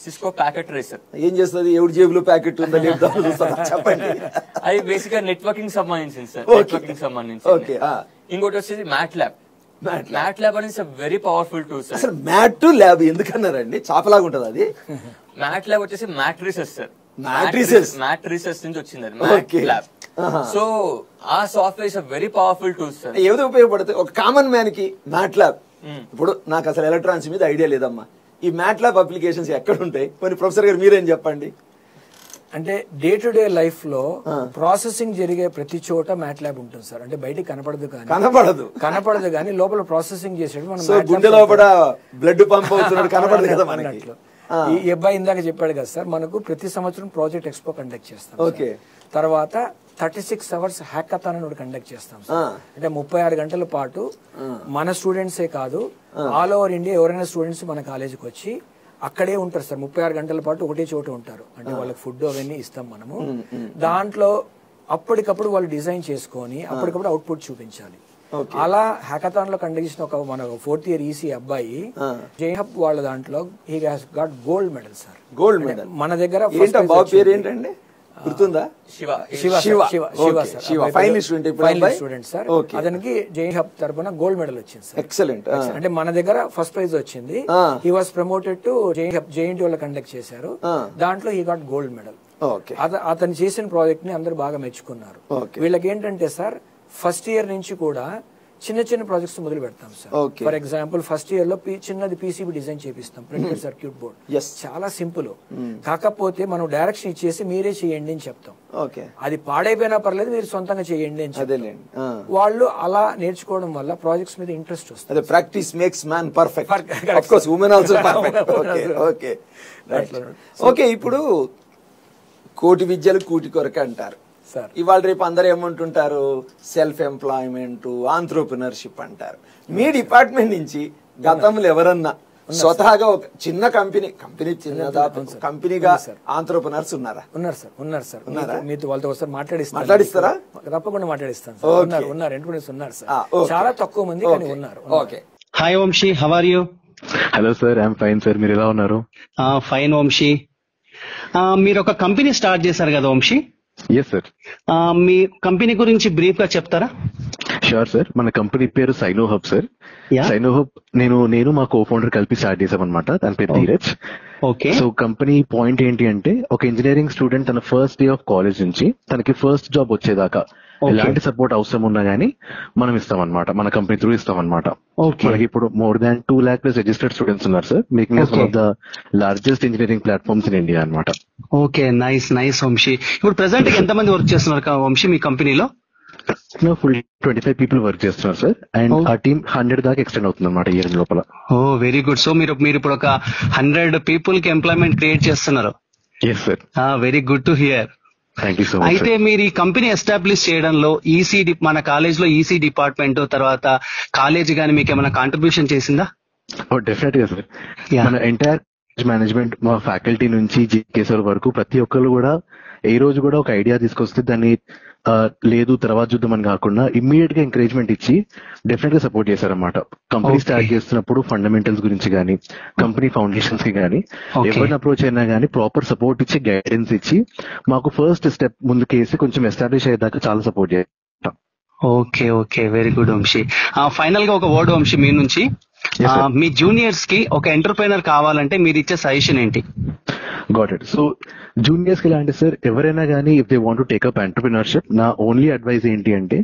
Cisco packet tracer ఏం చేస్తుంది? ఎవరి జేబులో ప్యాకెట్ ఉందా లేదా చెప్పండి. అది బేసిక్ గా నెట్వర్కింగ్ సంబంధించింది సార్. నెట్వర్కింగ్ సంబంధించి. ఓకే, ఇంకోటి వచ్చేసి మ్యాట్ ల్యాబ్. మ్యాట్ ల్యాబ్ అనేది వెరీ పవర్ఫుల్ టూల్ సార్. అసలు మ్యాట్ ల్యాబ్ ఎందుకన్నారండి? చాపలాగా ఉంటుంది అది. మ్యాట్ ల్యాబ్ వచ్చేసి mat research sir. Mat research నుంచి వచ్చింది అది మ్యాట్ ల్యాబ్. సో ఆ software is very powerful tools sir. ఏదో ఉపయోగపడుతుంది ఒక కామన్ మ్యాన్ కి మ్యాట్ ల్యాబ్. ఇప్పుడు నాకు అసలు ఎలక్ట్రానిక్స్ మీద ఐడియా లేదమ్మా, ఈ మ్యాట్ ల్యాబ్ అప్లికేషన్స్ ఎక్కడ ఉంటాయి? కొన్ని ప్రొఫెసర్ గారు మీరేం చెప్పండి. అంటే డే టు డే లైఫ్ లో ప్రాసెసింగ్ జరిగే ప్రతి చోట మ్యాట్ ల్యాబ్ ఉంటుంది సార్. అంటే బయటికి కనపడదు కానీ లోపల ప్రాసెసింగ్ చేసేది మనం గుండె లోపల బ్లడ్ పంప్ అవుతున్నాడు కనపడదు కదా మనకి. ఈ అబ్బాయి ఇందాక చెప్పాడు కదా సార్, మనకు ప్రతి సంవత్సరం ప్రాజెక్ట్ ఎక్స్పో కండక్ట్ చేస్తాం. ఓకే, తర్వాత 36 అవర్స్ హ్యాకథాన్ అని కండక్ట్ చేస్తాం సార్. అంటే 36 గంటల పాటు మన స్టూడెంట్సే కాదు, ఆల్ ఓవర్ ఇండియా ఎవరైనా స్టూడెంట్స్ మన కాలేజీకి వచ్చి అక్కడే ఉంటారు సార్. 36 గంటల పాటు ఒకటే చోట ఉంటారు. అంటే వాళ్ళకి ఫుడ్ అవన్నీ ఇస్తాం మనము. దాంట్లో అప్పటికప్పుడు వాళ్ళు డిజైన్ చేసుకొని అప్పటికప్పుడు అవుట్పుట్ చూపించాలి. అలా హ్యాకథాన్ లో కండక్ట్ చేసిన ఒక మన 4th ఇయర్ ఈసీ అబ్బాయి జైహబ్ వాళ్ళ దాంట్లో he has got gold medal sir. Gold medal మన దగ్గర పేరు ఏంటంటే గుర్తుందా? Student sir. అతనికి జైహబ్ తరపున గోల్డ్ మెడల్ వచ్చింది సార్. ఎక్సలెంట్. అంటే మన దగ్గర ఫస్ట్ ప్రైజ్ వచ్చింది. He was promoted to JNT వాళ్ళు కండక్ట్ చేశారు. దాంట్లో హీ గాట్ గోల్డ్ మెడల్. అతను చేసిన ప్రాజెక్ట్ ని అందరూ బాగా మెచ్చుకున్నారు. వీళ్ళకి ఏంటంటే సార్ ఫస్ట్ ఇయర్ నుంచి కూడా చిన్న చిన్న ప్రాజెక్ట్స్ మొదలు పెడతాం sir. For example first year లో చిన్నది పీసీబీ డిజైన్ చేపిస్తాం, ప్రింటెడ్ సర్క్యూట్ బోర్డ్. చాలా సింపుల్. కాకపోతే మనం డైరెక్షన్ ఇచ్చేసి మీరే చేయండి అని చెప్తాం. అది పాడైపోయినా పర్లేదు మీరు సొంతంగా చేయండి అని చెప్తాం. వాళ్ళు అలా నేర్చుకోవడం వల్ల ప్రాజెక్ట్స్ మీద ఇంట్రెస్ట్ వస్తుంది. Practice makes man perfect. Of course women also perfect. Okay okay. ఇప్పుడు కోటి విద్యలు కూటి కొరకే అంటారు. ఇవాళ రేపు అందరూ ఏమంటుంటారు? సెల్ఫ్ ఎంప్లాయ్మెంట్, ఆంట్రప్రినర్షిప్ అంటారు. మీ డిపార్ట్మెంట్ నుంచి గతంలో ఎవరన్నా స్వతహాగా ఒక చిన్న కంపెనీ చిన్నదా కంపెనీగా ఆంట్రప్రెనర్స్ ఉన్నారా? ఉన్నారు సార్. మీతో వాళ్ళతో ఒకసారి మాట్లాడిస్తారా? తప్పకుండా మాట్లాడిస్తాను సార్. ఉన్నారు ఎంటర్ప్రెన్యూర్స్ ఉన్నారు సార్, చాలా తక్కువ మంది కానీ ఉన్నారు. Okay. Hi Vamshi, how are you? Hello sir, I'm fine sir. మీరు ఎలా ఉన్నారు? ఫైన్ వంశీ. మీరు ఒక కంపెనీ స్టార్ట్ చేశారు కదా వంశీ? Yes sir. మీ కంపెనీ గురించి బ్రీఫ్ గా చెప్తారా? Sure sir. మన కంపెనీ పేరు Syno hub sir. Syno hub నేను మా కో ఫౌండర్ కలిపి స్టార్ట్ చేసామన్నమాట. దాని పేరు Dheeraj. Okay. So company point ఏంటి అంటే, ఒక ఇంజనీరింగ్ స్టూడెంట్ తన ఫస్ట్ డే ఆఫ్ కాలేజ్ నుంచి తనకి ఫస్ట్ జాబ్ వచ్చేదాకా ఎలాంటి సపోర్ట్ అవసరం ఉన్నా గానీ మనం ఇస్తామన్నమాట. మన కంపెనీ త్రూ ఇస్తామన్నమాట. మనకి ఇప్పుడు more than 2 lakh plus registered students ఉన్నారు sir, making one of the largest engineering platforms in India అన్నమాట. Okay, nice Vamshi. ఇప్పుడు ప్రెసెంట్ ఎంత మంది వర్క్ చేస్తున్నారు వంశీ మీ కంపెనీలో? ఫుల్ 25 people వర్క్ చేస్తున్నారు సార్. అండ్ ఆ టీమ్ 100 దాకా ఎక్స్టెండ్ అవుతుంది అన్నమాట ఇయర్ లోపల. ఓ వెరీ గుడ్. సో మీరు ఇప్పుడు ఒక 100 people కి ఎంప్లాయ్మెంట్ క్రియేట్ చేస్తున్నారు. Yes sir. Very good to hear. Thank you so much. అయితే మీరు ఈ కంపెనీ ఎస్టాబ్లిష్ చేయడంలో మన కాలేజ్ లో ఈసీ డిపార్ట్మెంట్ తర్వాత కాలేజ్ గానీ మీకు ఏమైనా కాంట్రిబ్యూషన్ చేసిందా? డెఫినెట్ గా సార్. మన ఎంటైర్ మేనేజ్మెంట్, మా ఫ్యాకల్టీ నుంచి జీకేసర్ వరకు ప్రతి ఒక్కరు కూడా ఏ రోజు కూడా ఒక ఐడియా తీసుకొస్తే దాన్ని లేదు తర్వాత చూద్దామని కాకుండా ఇమ్మీడియట్ గా ఎంకరేజ్మెంట్ ఇచ్చి డెఫినెట్ గా సపోర్ట్ చేశారన్నమాట. కంపెనీ స్టార్ట్ చేస్తున్నప్పుడు ఫండమెంటల్స్ గురించి కానీ కంపెనీ ఫౌండేషన్స్ కి కానీ ఎవరిని అప్రోచ్ అయినా కానీ ప్రాపర్ సపోర్ట్ ఇచ్చి గైడెన్స్ ఇచ్చి మాకు ఫస్ట్ స్టెప్ ముందుకేసి కొంచెం ఎస్టాబ్లిష్ అయ్యేదాకా చాలా సపోర్ట్ చేస్తాం. Okay very good Vamsi. Final గా ఒక వర్డ్ వంశీ మీ నుంచి. మీ జూనియర్స్ కి ఒక ఎంటర్ప్రైనర్ కావాలంటే మీరు ఇచ్చే సజెషన్ ఏంటి? Got it. సో జూనియర్స్ కి ఎలా అంటే సార్, ఎవరైనా కానీ if they want to take up entrepreneurship, నా ఓన్లీ అడ్వైస్ ఏంటి అంటే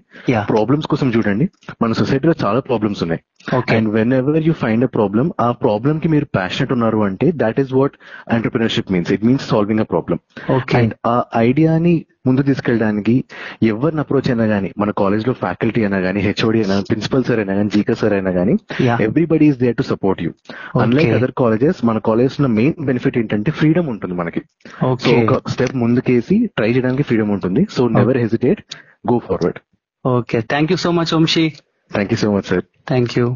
ప్రాబ్లమ్స్ కోసం చూడండి. మన సొసైటీలో చాలా ప్రాబ్లమ్స్ ఉన్నాయి. And when ever you find a problem, ఆ ప్రాబ్లమ్ కి మీరు ప్యాషనెట్ ఉన్నారు అంటే that is what entrepreneurship means. It means solving a problem. And ఆ ఐడియాని ముందు తీసుకెళ్ళడానికి ఎవరిని అప్రోచ్ అయినా కానీ, మన కాలేజ్ లో ఫ్యాకల్టీ అయినా కానీ, హెచ్ఓడి అయినా, ప్రిన్సిపల్ సార్ అయినా కానీ, జీకే సార్ అయినా కానీ, everybody is there to support you. Unlike other colleges, మన కాలేజ్ లో మెయిన్ బెనిఫిట్ ఏంటంటే ఫ్రీడమ్ ఉంటుంది మనకి. సో ఒక స్టెప్ ముందుకేసి ట్రై చేయడానికి ఫ్రీడమ్ ఉంటుంది. So never hesitate, go forward. Okay, thank you so much Vamshi. Thank you so much sir. Thank you.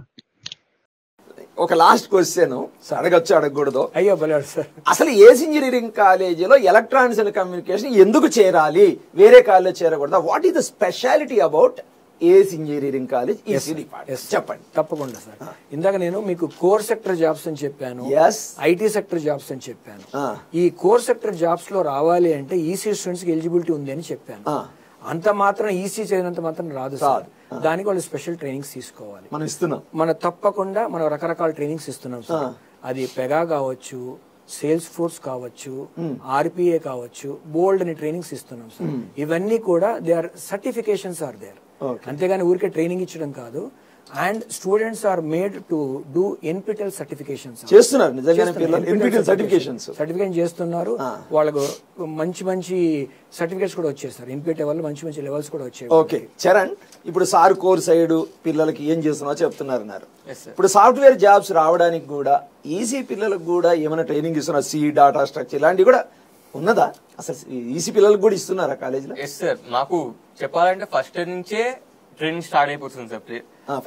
ఒక లాస్ట్ క్వశ్చన్ అడగచ్చు, అడగకూడదు? అయ్యో బలాడు సార్. అసలు ఏస్ ఇంజనీరింగ్ కాలేజీలో ఎలక్ట్రానిక్స్ అండ్ కమ్యూనికేషన్ ఎందుకు చేరాలి? వేరే కాలేజ్ చేరకూడదా? What is the speciality about ACE engineering college EC department? చెప్పండి. తప్పకుండా సార్. ఇందాక నేను మీకు కోర్ సెక్టర్ జాబ్స్ అని చెప్పాను, ఐటీ సెక్టర్ జాబ్స్ అని చెప్పాను. ఈ కోర్ సెక్టర్ జాబ్స్ లో రావాలి అంటే ఈసీ స్టూడెంట్స్ కి ఎలిజిబిలిటీ ఉంది అని చెప్పాను. అంత మాత్రం ఈసీ చదివినంత మాత్రం రాదు సార్. దానికి వాళ్ళు స్పెషల్ ట్రైనింగ్స్ తీసుకోవాలి. మనం తప్పకుండా మనం రకరకాల ట్రైనింగ్స్ ఇస్తున్నాం సార్. అది పెగా కావచ్చు, సేల్స్ ఫోర్స్ కావచ్చు, ఆర్పిఏ కావచ్చు, బోల్డ్ అని ట్రైనింగ్స్ ఇస్తున్నాం సార్. ఇవన్నీ కూడా they are certifications are there. అంతేగాని ఊరికే ట్రైనింగ్ ఇచ్చడం కాదు. And students are made to do NPTEL certifications certification చేస్తున్నారు. వాళ్ళకు మంచి మంచి సర్టిఫికేట్స్ కూడా వచ్చేస్తారు. ఎన్పిటెల్ వల్ల మంచి మంచి లెవెల్స్ కూడా వచ్చాయి. ఓకే చరణ్, ఇప్పుడు సార్ కోర్ సైడ్ పిల్లలకి ఏం చేస్తున్నారో చెప్తున్నారు. ఇప్పుడు సాఫ్ట్వేర్ జాబ్స్ రావడానికి కూడా ఈసీ పిల్లలకు కూడా ఏమైనా ట్రైనింగ్ ఇస్తున్నారు? సి, డాటా స్ట్రక్చర్ ఇలాంటివి కూడా ఉన్నదా? అసలు ఈసీ పిల్లలకు కూడా ఇస్తున్నారా కాలేజీలో? ఎస్ సార్, మాకు చెప్పాలంటే ఫస్ట్ ఇయర్ నుంచే ట్రైనింగ్ స్టార్ట్ అయిపోతుంది సార్.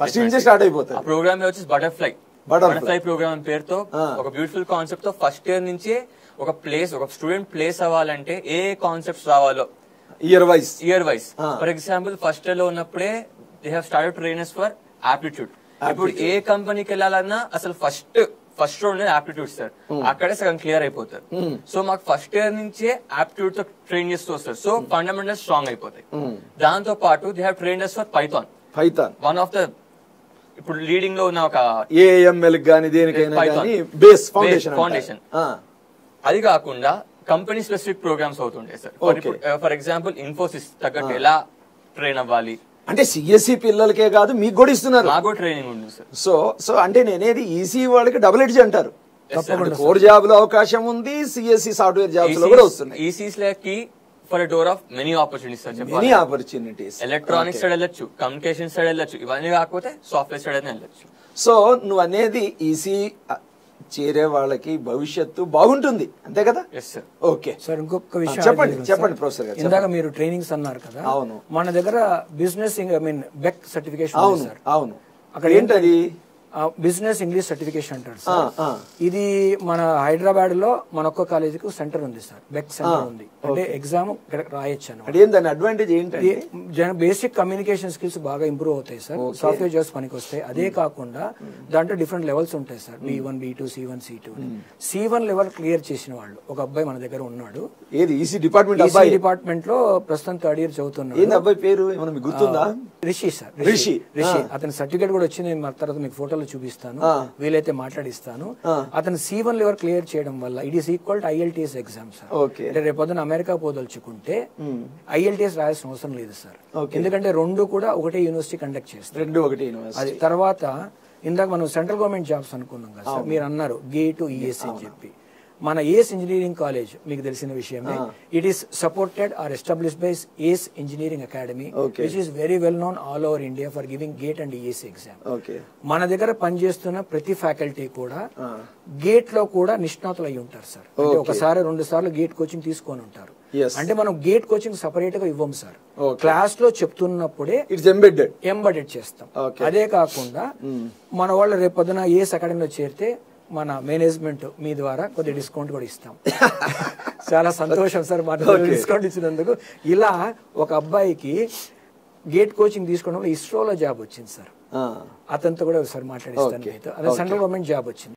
ఫస్ట్ నుంచి స్టార్ట్ అయిపోతుంది. ఆ ప్రోగ్రామ్ వచ్చేసి బటర్ఫ్లై ప్రోగ్రామ్ పేరుతో ఒక బ్యూటిఫుల్ కాన్సెప్ట్ తో ఫస్ట్ ఇయర్ నుంచే ఒక స్టూడెంట్ ప్లేస్ అవ్వాలంటే ఏ కాన్సెప్ట్స్ రావాలో year wise for example first year లో ఉన్నప్పుడే they have started trainers for aptitude. ఇప్పుడు ఏ కంపెనీకి వెళ్ళాలన్నా అసలు ఫస్ట్ రోడ్ ఆప్టిట్యూడ్ సార్, అక్కడే సగం క్లియర్ అయిపోతారు. సో మాకు ఫస్ట్ ఇయర్ నుంచే ఆప్టిట్యూడ్ తో ట్రైన్ చేస్తూ వస్తారు. సో ఫండమెంటల్ స్ట్రాంగ్ అయిపోతాయి. దాంతో పాటు they have trainers for Python. One of the ఇప్పుడు లీడింగ్ లో ఉన్న ఒక ఏఎంఎల్ గాని దేనికైనా గాని బేస్ ఫౌండేషన్. అది కాకుండా కంపెనీ స్పెసిఫిక్ ప్రోగ్రామ్స్ అవుతుంటాయి సార్. ఫర్ ఎగ్జాంపుల్ ఇన్ఫోసిస్ తగ్గట్టు ఎలా ట్రైన్ అవ్వాలి అంటే సిఎస్సి పిల్లలకే కాదు మీకు కూడా ఇస్తున్నారు. మాకు ట్రైనింగ్ ఉంది సార్. సో అంటే నేనేది ఈసీ వాళ్ళకి డబుల్ ఎడ్జ్ అంటారు. కోర్ జాబ్ లో అవకాశం ఉంది, సిఎస్సి సాఫ్ట్వేర్ జాబ్స్ లో కూడా వస్తున్నాయి. ఈసీస్ కి for door of many opportunities sir. Many opportunities. Electronics side వెళ్ళొచ్చు, కమ్యూనికేషన్ సైడ్ వెళ్ళొచ్చు, ఇవన్నీ కాకపోతే సాఫ్ట్వేర్ సైడ్ అయినా వెళ్ళొచ్చు. సో నువ్వు అనేది ఈసీ చేరే వాళ్ళకి భవిష్యత్తు బాగుంటుంది అంతే కదా? Okay sir. ఇంకొక విషయం చెప్పండి ప్రొఫెసర్ గారు. ఇందాక మీరు ట్రైనింగ్స్ అన్నారు కదా. అవును. మన దగ్గర బిజినెస్ బెక్ సర్టిఫికేషన్. అవును. అక్కడ ఏంటది? బిజినెస్ ఇంగ్లీష్ సర్టిఫికేషన్ అంటారు సార్. ఇది మన హైదరాబాద్ లో మన ఒక్క కాలేజీకి సెంటర్ ఉంది సార్, బెక్ సెంటర్ ఉంది. అంటే ఎగ్జామ్ రాయొచ్చు అన్నమాట. అడ్వాంటేజ్ ఏంటి? బేసిక్ కమ్యూనికేషన్ స్కిల్స్ బాగా ఇంప్రూవ్ అవుతాయి సార్, సాఫ్ట్వేర్ జాబ్స్ పనికి వస్తాయి. అదే కాకుండా దాంట్లో డిఫరెంట్ లెవెల్స్ ఉంటాయి sir, B1 B2 C1 C2. C1 level clear చేసిన వాళ్ళు ఒక అబ్బాయి మన దగ్గర ఉన్నాడు. ఏది ఈసీ డిపార్ట్మెంట్ డిపార్ట్మెంట్ లో ప్రస్తుతం 3rd year చదువుతున్నాడు. ఏంది అబ్బాయి పేరు ఏమైనా మీకు గుర్తుందా? రిషి సార్, రిషి. అతని సర్టిఫికేట్ కూడా వచ్చింది, నేను తర్వాత మీకు ఫోటోలో చూపిస్తాను, వీలైతే మాట్లాడిస్తాను. అతను C1 లెవెల్ క్లియర్ చేయడం వల్ల it is equal to IELTS exam sir. అంటే రేపొద్దున అమెరికా పోదలుచుకుంటే IELTS రాయాల్సిన అవసరం లేదు సార్, ఎందుకంటే రెండు కూడా ఒకటే యూనివర్సిటీ కండక్ట్ చేస్తారు. అది తర్వాత ఇందాక మనం సెంట్రల్ గవర్నమెంట్ జాబ్స్ అనుకున్నాం కదా సార్, మీరు అన్నారు గేట్ ES అని చెప్పి. మన ఏస్ ఇంజనీరింగ్ కాలేజ్ మీకు తెలిసిన విషయమే. It is supported or established by ACE engineering academy, which is very well known all over India for giving GATE and ES exam. మన దగ్గర పనిచేస్తున్న ప్రతి ఫ్యాకల్టీ కూడా గేట్ లో కూడా నిష్ణాతులు అయి ఉంటారు సార్. అంటే ఒకసారి 2 సార్లు గేట్ కోచింగ్ తీసుకొని ఉంటారు. అంటే మనం గేట్ కోచింగ్ సపరేట్ గా ఇవ్వం సార్, క్లాస్ లో చెప్తున్నప్పుడే ఎంబెడెడ్ చేస్తాం. అదే కాకుండా మన వాళ్ళు రేపొద్దున ఏస్ అకాడమీలో చేరితే మన మేనేజ్మెంట్ మీ ద్వారా కొద్ది డిస్కౌంట్ కూడా ఇస్తాం. చాలా సంతోషం సార్ మాకు డిస్కౌంట్ ఇచ్చినందుకు. ఇలా ఒక అబ్బాయికి గేట్ కోచింగ్ తీసుకోవడం వల్ల ఇస్రోలో జాబ్ వచ్చింది సార్, అతనితో కూడా ఒకసారి మాట్లాడిస్తాను. అదే సెంట్రల్ గవర్నమెంట్ జాబ్ వచ్చింది.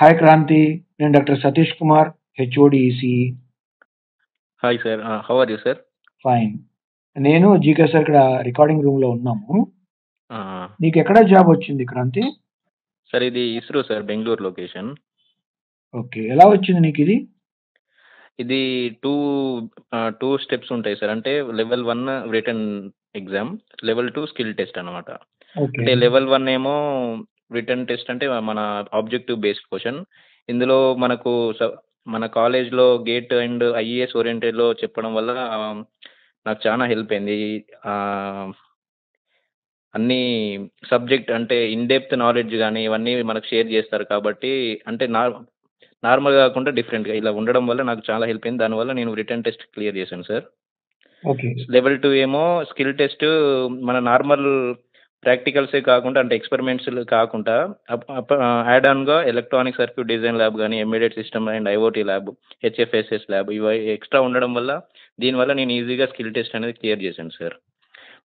హాయ్ క్రాంతి, నేను doctor Satish Kumar, HOD ECE. Hi sir, how are you sir? Fine. నేను జీకే సార్ ఇక్కడ రికార్డింగ్ రూమ్ లో ఉన్నాము. నీకు ఎక్కడ జాబ్ వచ్చింది క్రాంతి? సార్ ఇది ISRO sir, Bengaluru location. Okay, ఎలా వచ్చింది నీకు ఇది? ఇది టూ స్టెప్స్ ఉంటాయి సార్. అంటే level 1 written exam, level 2 skill test అనమాట. అంటే లెవెల్ 1 ఏమో రిటన్ టెస్ట్, అంటే మన ఆబ్జెక్టివ్ బేస్డ్ క్వశ్చన్. ఇందులో మనకు మన కాలేజ్లో గేట్ అండ్ IAS ఓరియంటెడ్లో చెప్పడం వల్ల నాకు చాలా హెల్ప్ అయింది. అన్ని సబ్జెక్ట్ అంటే ఇన్ డెప్త్ నాలెడ్జ్ కానీ ఇవన్నీ మనకు షేర్ చేస్తారు కాబట్టి, అంటే నార్మల్గా కాకుండా డిఫరెంట్గా ఇలా ఉండడం వల్ల నాకు చాలా హెల్ప్ అయింది. దానివల్ల నేను రిటర్న్ టెస్ట్ క్లియర్ చేశాను సార్. లెవెల్ 2 ఏమో స్కిల్ టెస్ట్, మన నార్మల్ ప్రాక్టికల్సే కాకుండా అంటే ఎక్స్పెరిమెంట్స్ కాకుండా యాడ్ ఆన్గా ఎలక్ట్రానిక్ సర్క్యూట్ డిజైన్ ల్యాబ్ కానీ, embedded system and IoT lab, HFSS lab, ఇవి ఎక్స్ట్రా ఉండడం వల్ల దీనివల్ల నేను ఈజీగా స్కిల్ టెస్ట్ అనేది క్లియర్ చేశాను సార్.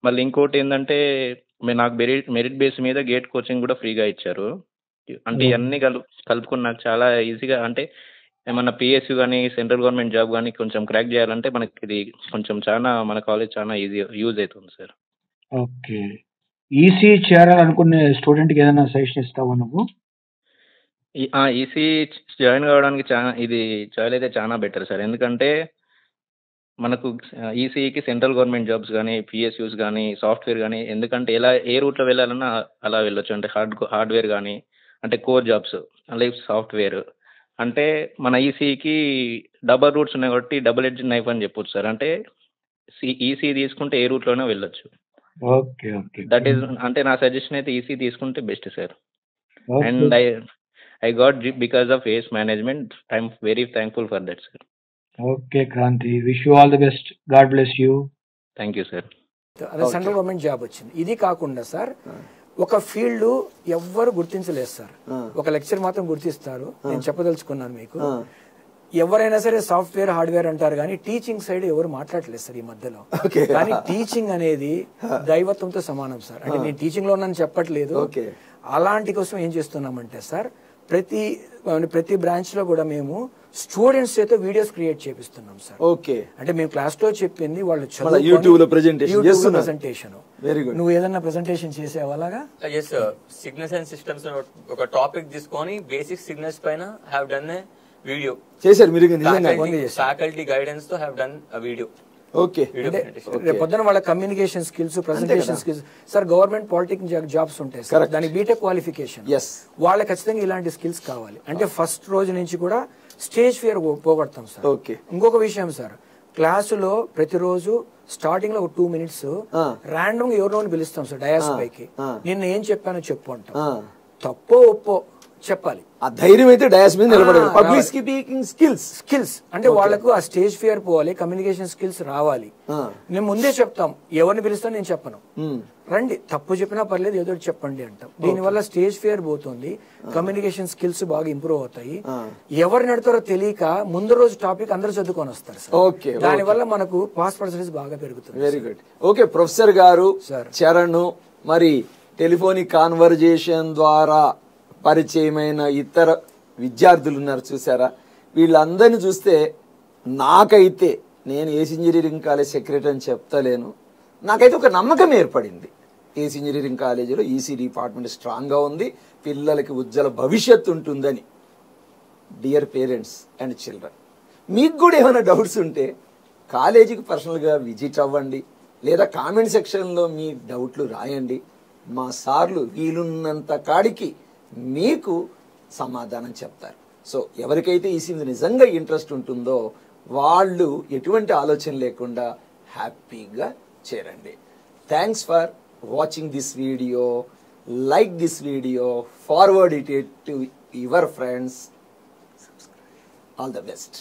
మళ్ళీ ఇంకోటి ఏంటంటే నాకు మెరిట్ బేస్ మీద గేట్ కోచింగ్ కూడా ఫ్రీగా ఇచ్చారు. అంటే ఇవన్నీ కలుపుకుని నాకు చాలా ఈజీగా, అంటే ఏమన్నా PSU కానీ సెంట్రల్ గవర్నమెంట్ జాబ్ కానీ కొంచెం క్రాక్ చేయాలంటే మనకి ఇది కొంచెం చాలా, మన కాలేజ్ చాలా ఈజీ యూజ్ అవుతుంది సార్. ఓకే, ఈసీ చేరాలనుకునే స్టూడెంట్కి ఏదైనా సజెషన్ ఇస్తావా నువ్వు? ఈసీ జాయిన్ కావడానికి ఇది చాయిస్ అయితే చాలా బెటర్ సార్. ఎందుకంటే మనకు ఈసీఈకి సెంట్రల్ గవర్నమెంట్ జాబ్స్ కానీ, PSUs కానీ, సాఫ్ట్వేర్ కానీ, ఎందుకంటే ఏ రూట్లో వెళ్ళాలన్నా అలా వెళ్ళొచ్చు. అంటే హార్డ్వేర్ కానీ, అంటే కోర్ జాబ్స్, అలాగే సాఫ్ట్వేర్. అంటే మన ఈసీఈకి డబల్ రూట్స్ ఉన్నాయి కాబట్టి డబుల్ ఎడ్జ్ నైఫ్ అని చెప్పొచ్చు సార్. అంటే ఈసీ తీసుకుంటే ఏ రూట్లోనే వెళ్ళొచ్చు. ఓకే ఓకే, దట్ ఈస్, అంటే నా సజెషన్ అయితే ఈసీ తీసుకుంటే best sir. And I got because of ACE management. I'm very thankful for that sir. Okay Kranthi, wish you all the best. God bless you. Thank you sir. అదే central government job వచ్చింది. ఇది కాకుండా sir ఒక field ఎవ్వరు గుర్తించలేదు sir, ఒక lecture మాత్రం గుర్తిస్తారు. నేను చెప్పదలుచుకున్నాను మీకు, ఎవరైనా సరే సాఫ్ట్వేర్ హార్డ్వేర్ అంటారు కానీ టీచింగ్ సైడ్ ఎవరు మాట్లాడలేదు సార్ ఈ మధ్యలో. కానీ టీచింగ్ అనేది దైవత్వంతో సమానం సార్. అంటే నేను టీచింగ్ లో ఉన్నాను చెప్పట్లేదు. అలాంటి కోసం ఏం చేస్తున్నామంటే సార్, ప్రతి బ్రాంచ్ లో కూడా మేము స్టూడెంట్స్ చేత వీడియోస్ క్రియేట్ చేపిస్తున్నాం సార్. ఓకే, అంటే మేము క్లాస్ లో చెప్పింది వాళ్ళు యూట్యూబ్ లో ప్రెజెంటేషన్. నువ్వు ఏదన్నా ప్రెజెంటేషన్ చేసేవా అలాగా? సిగ్నల్స్ అండ్ సిస్టమ్స్ ఒక టాపిక్ తీసుకొని బేసిక్ సిగ్నల్స్ పైన హావ్ డన్ ఏ వీడియో చేశారు మీరు, ఫ్యాకల్టీ గైడెన్స్ తో have done a video. Okay, పొద్దున వాళ్ళ communication skills, presentation skills. Sir government polytechnic jobs ఉంటాయి సార్, దానికి బీటెక్ క్వాలిఫికేషన్. వాళ్ళకి ఖచ్చితంగా ఇలాంటి స్కిల్స్ కావాలి. అంటే ఫస్ట్ రోజు నుంచి కూడా స్టేజ్ ఫియర్ పోగొడతాం సార్. ఇంకొక విషయం సార్, క్లాసులో ప్రతిరోజు స్టార్టింగ్ లో ఒక 2 minutes ర్యాండమ్ గా ఎవరినో పిలుస్తాం సార్ డయాస్ పైకి. నిన్న ఏం చెప్పానో చెప్పు అంటాం. తప్పో ఒప్పో చెప్పాలి. ఆ ధైర్యం అయితే డయాస్ మీద నిలబడాలి. పబ్లిక్ స్పీకింగ్ స్కిల్స్ అంటే వాళ్ళకు ఆ స్టేజ్ ఫియర్ పోవాలి, కమ్యూనికేషన్ స్కిల్స్ రావాలి. నేను ముందే చెప్తాం, ఎవరిని పిలుస్తాను నేను చెప్పను, రండి తప్పు చెప్పినా పర్లేదు ఏదో చెప్పండి అంటాం. దీనివల్ల స్టేజ్ ఫియర్ పోతుంది, కమ్యూనికేషన్ స్కిల్స్ బాగా ఇంప్రూవ్ అవుతాయి. ఎవరు నడతారో తెలియక ముందు రోజు టాపిక్ అందరూ చదువుకొని వస్తారు సార్. దానివల్ల మనకు పాస్ పర్సెంటేజ్ బాగా పెరుగుతుంది. Very good. ఓకే ప్రొఫెసర్ గారు, చరణ్, మరి టెలిఫోనిక్ కాన్వర్జేషన్ ద్వారా పరిచయమైన ఇతర విద్యార్థులు ఉన్నారు చూసారా, వీళ్ళందరినీ చూస్తే నాకైతే, నేను ఏసీ ఇంజనీరింగ్ కాలేజ్ సెక్రటరీ అని చెప్తలేను, నాకైతే ఒక నమ్మకం ఏర్పడింది. ఏసీ ఇంజనీరింగ్ కాలేజీలో ఈసీ డిపార్ట్మెంట్ స్ట్రాంగ్గా ఉంది, పిల్లలకి ఉజ్వల భవిష్యత్తు ఉంటుందని. డియర్ పేరెంట్స్ అండ్ చిల్డ్రన్, మీకు కూడా ఏమైనా డౌట్స్ ఉంటే కాలేజీకి పర్సనల్గా విజిట్ అవ్వండి, లేదా కామెంట్ సెక్షన్లో మీ డౌట్లు రాయండి. మా సార్లు వీలున్నంత కాడికి మీకు సమాధానం చెప్తారు. సో ఎవరికైతే ఈసీ మీద నిజంగా ఇంట్రెస్ట్ ఉంటుందో వాళ్ళు ఎటువంటి ఆలోచన లేకుండా హ్యాపీగా చేరండి. Thanks for watching this video. Like this video, forward it to your friends. All the best.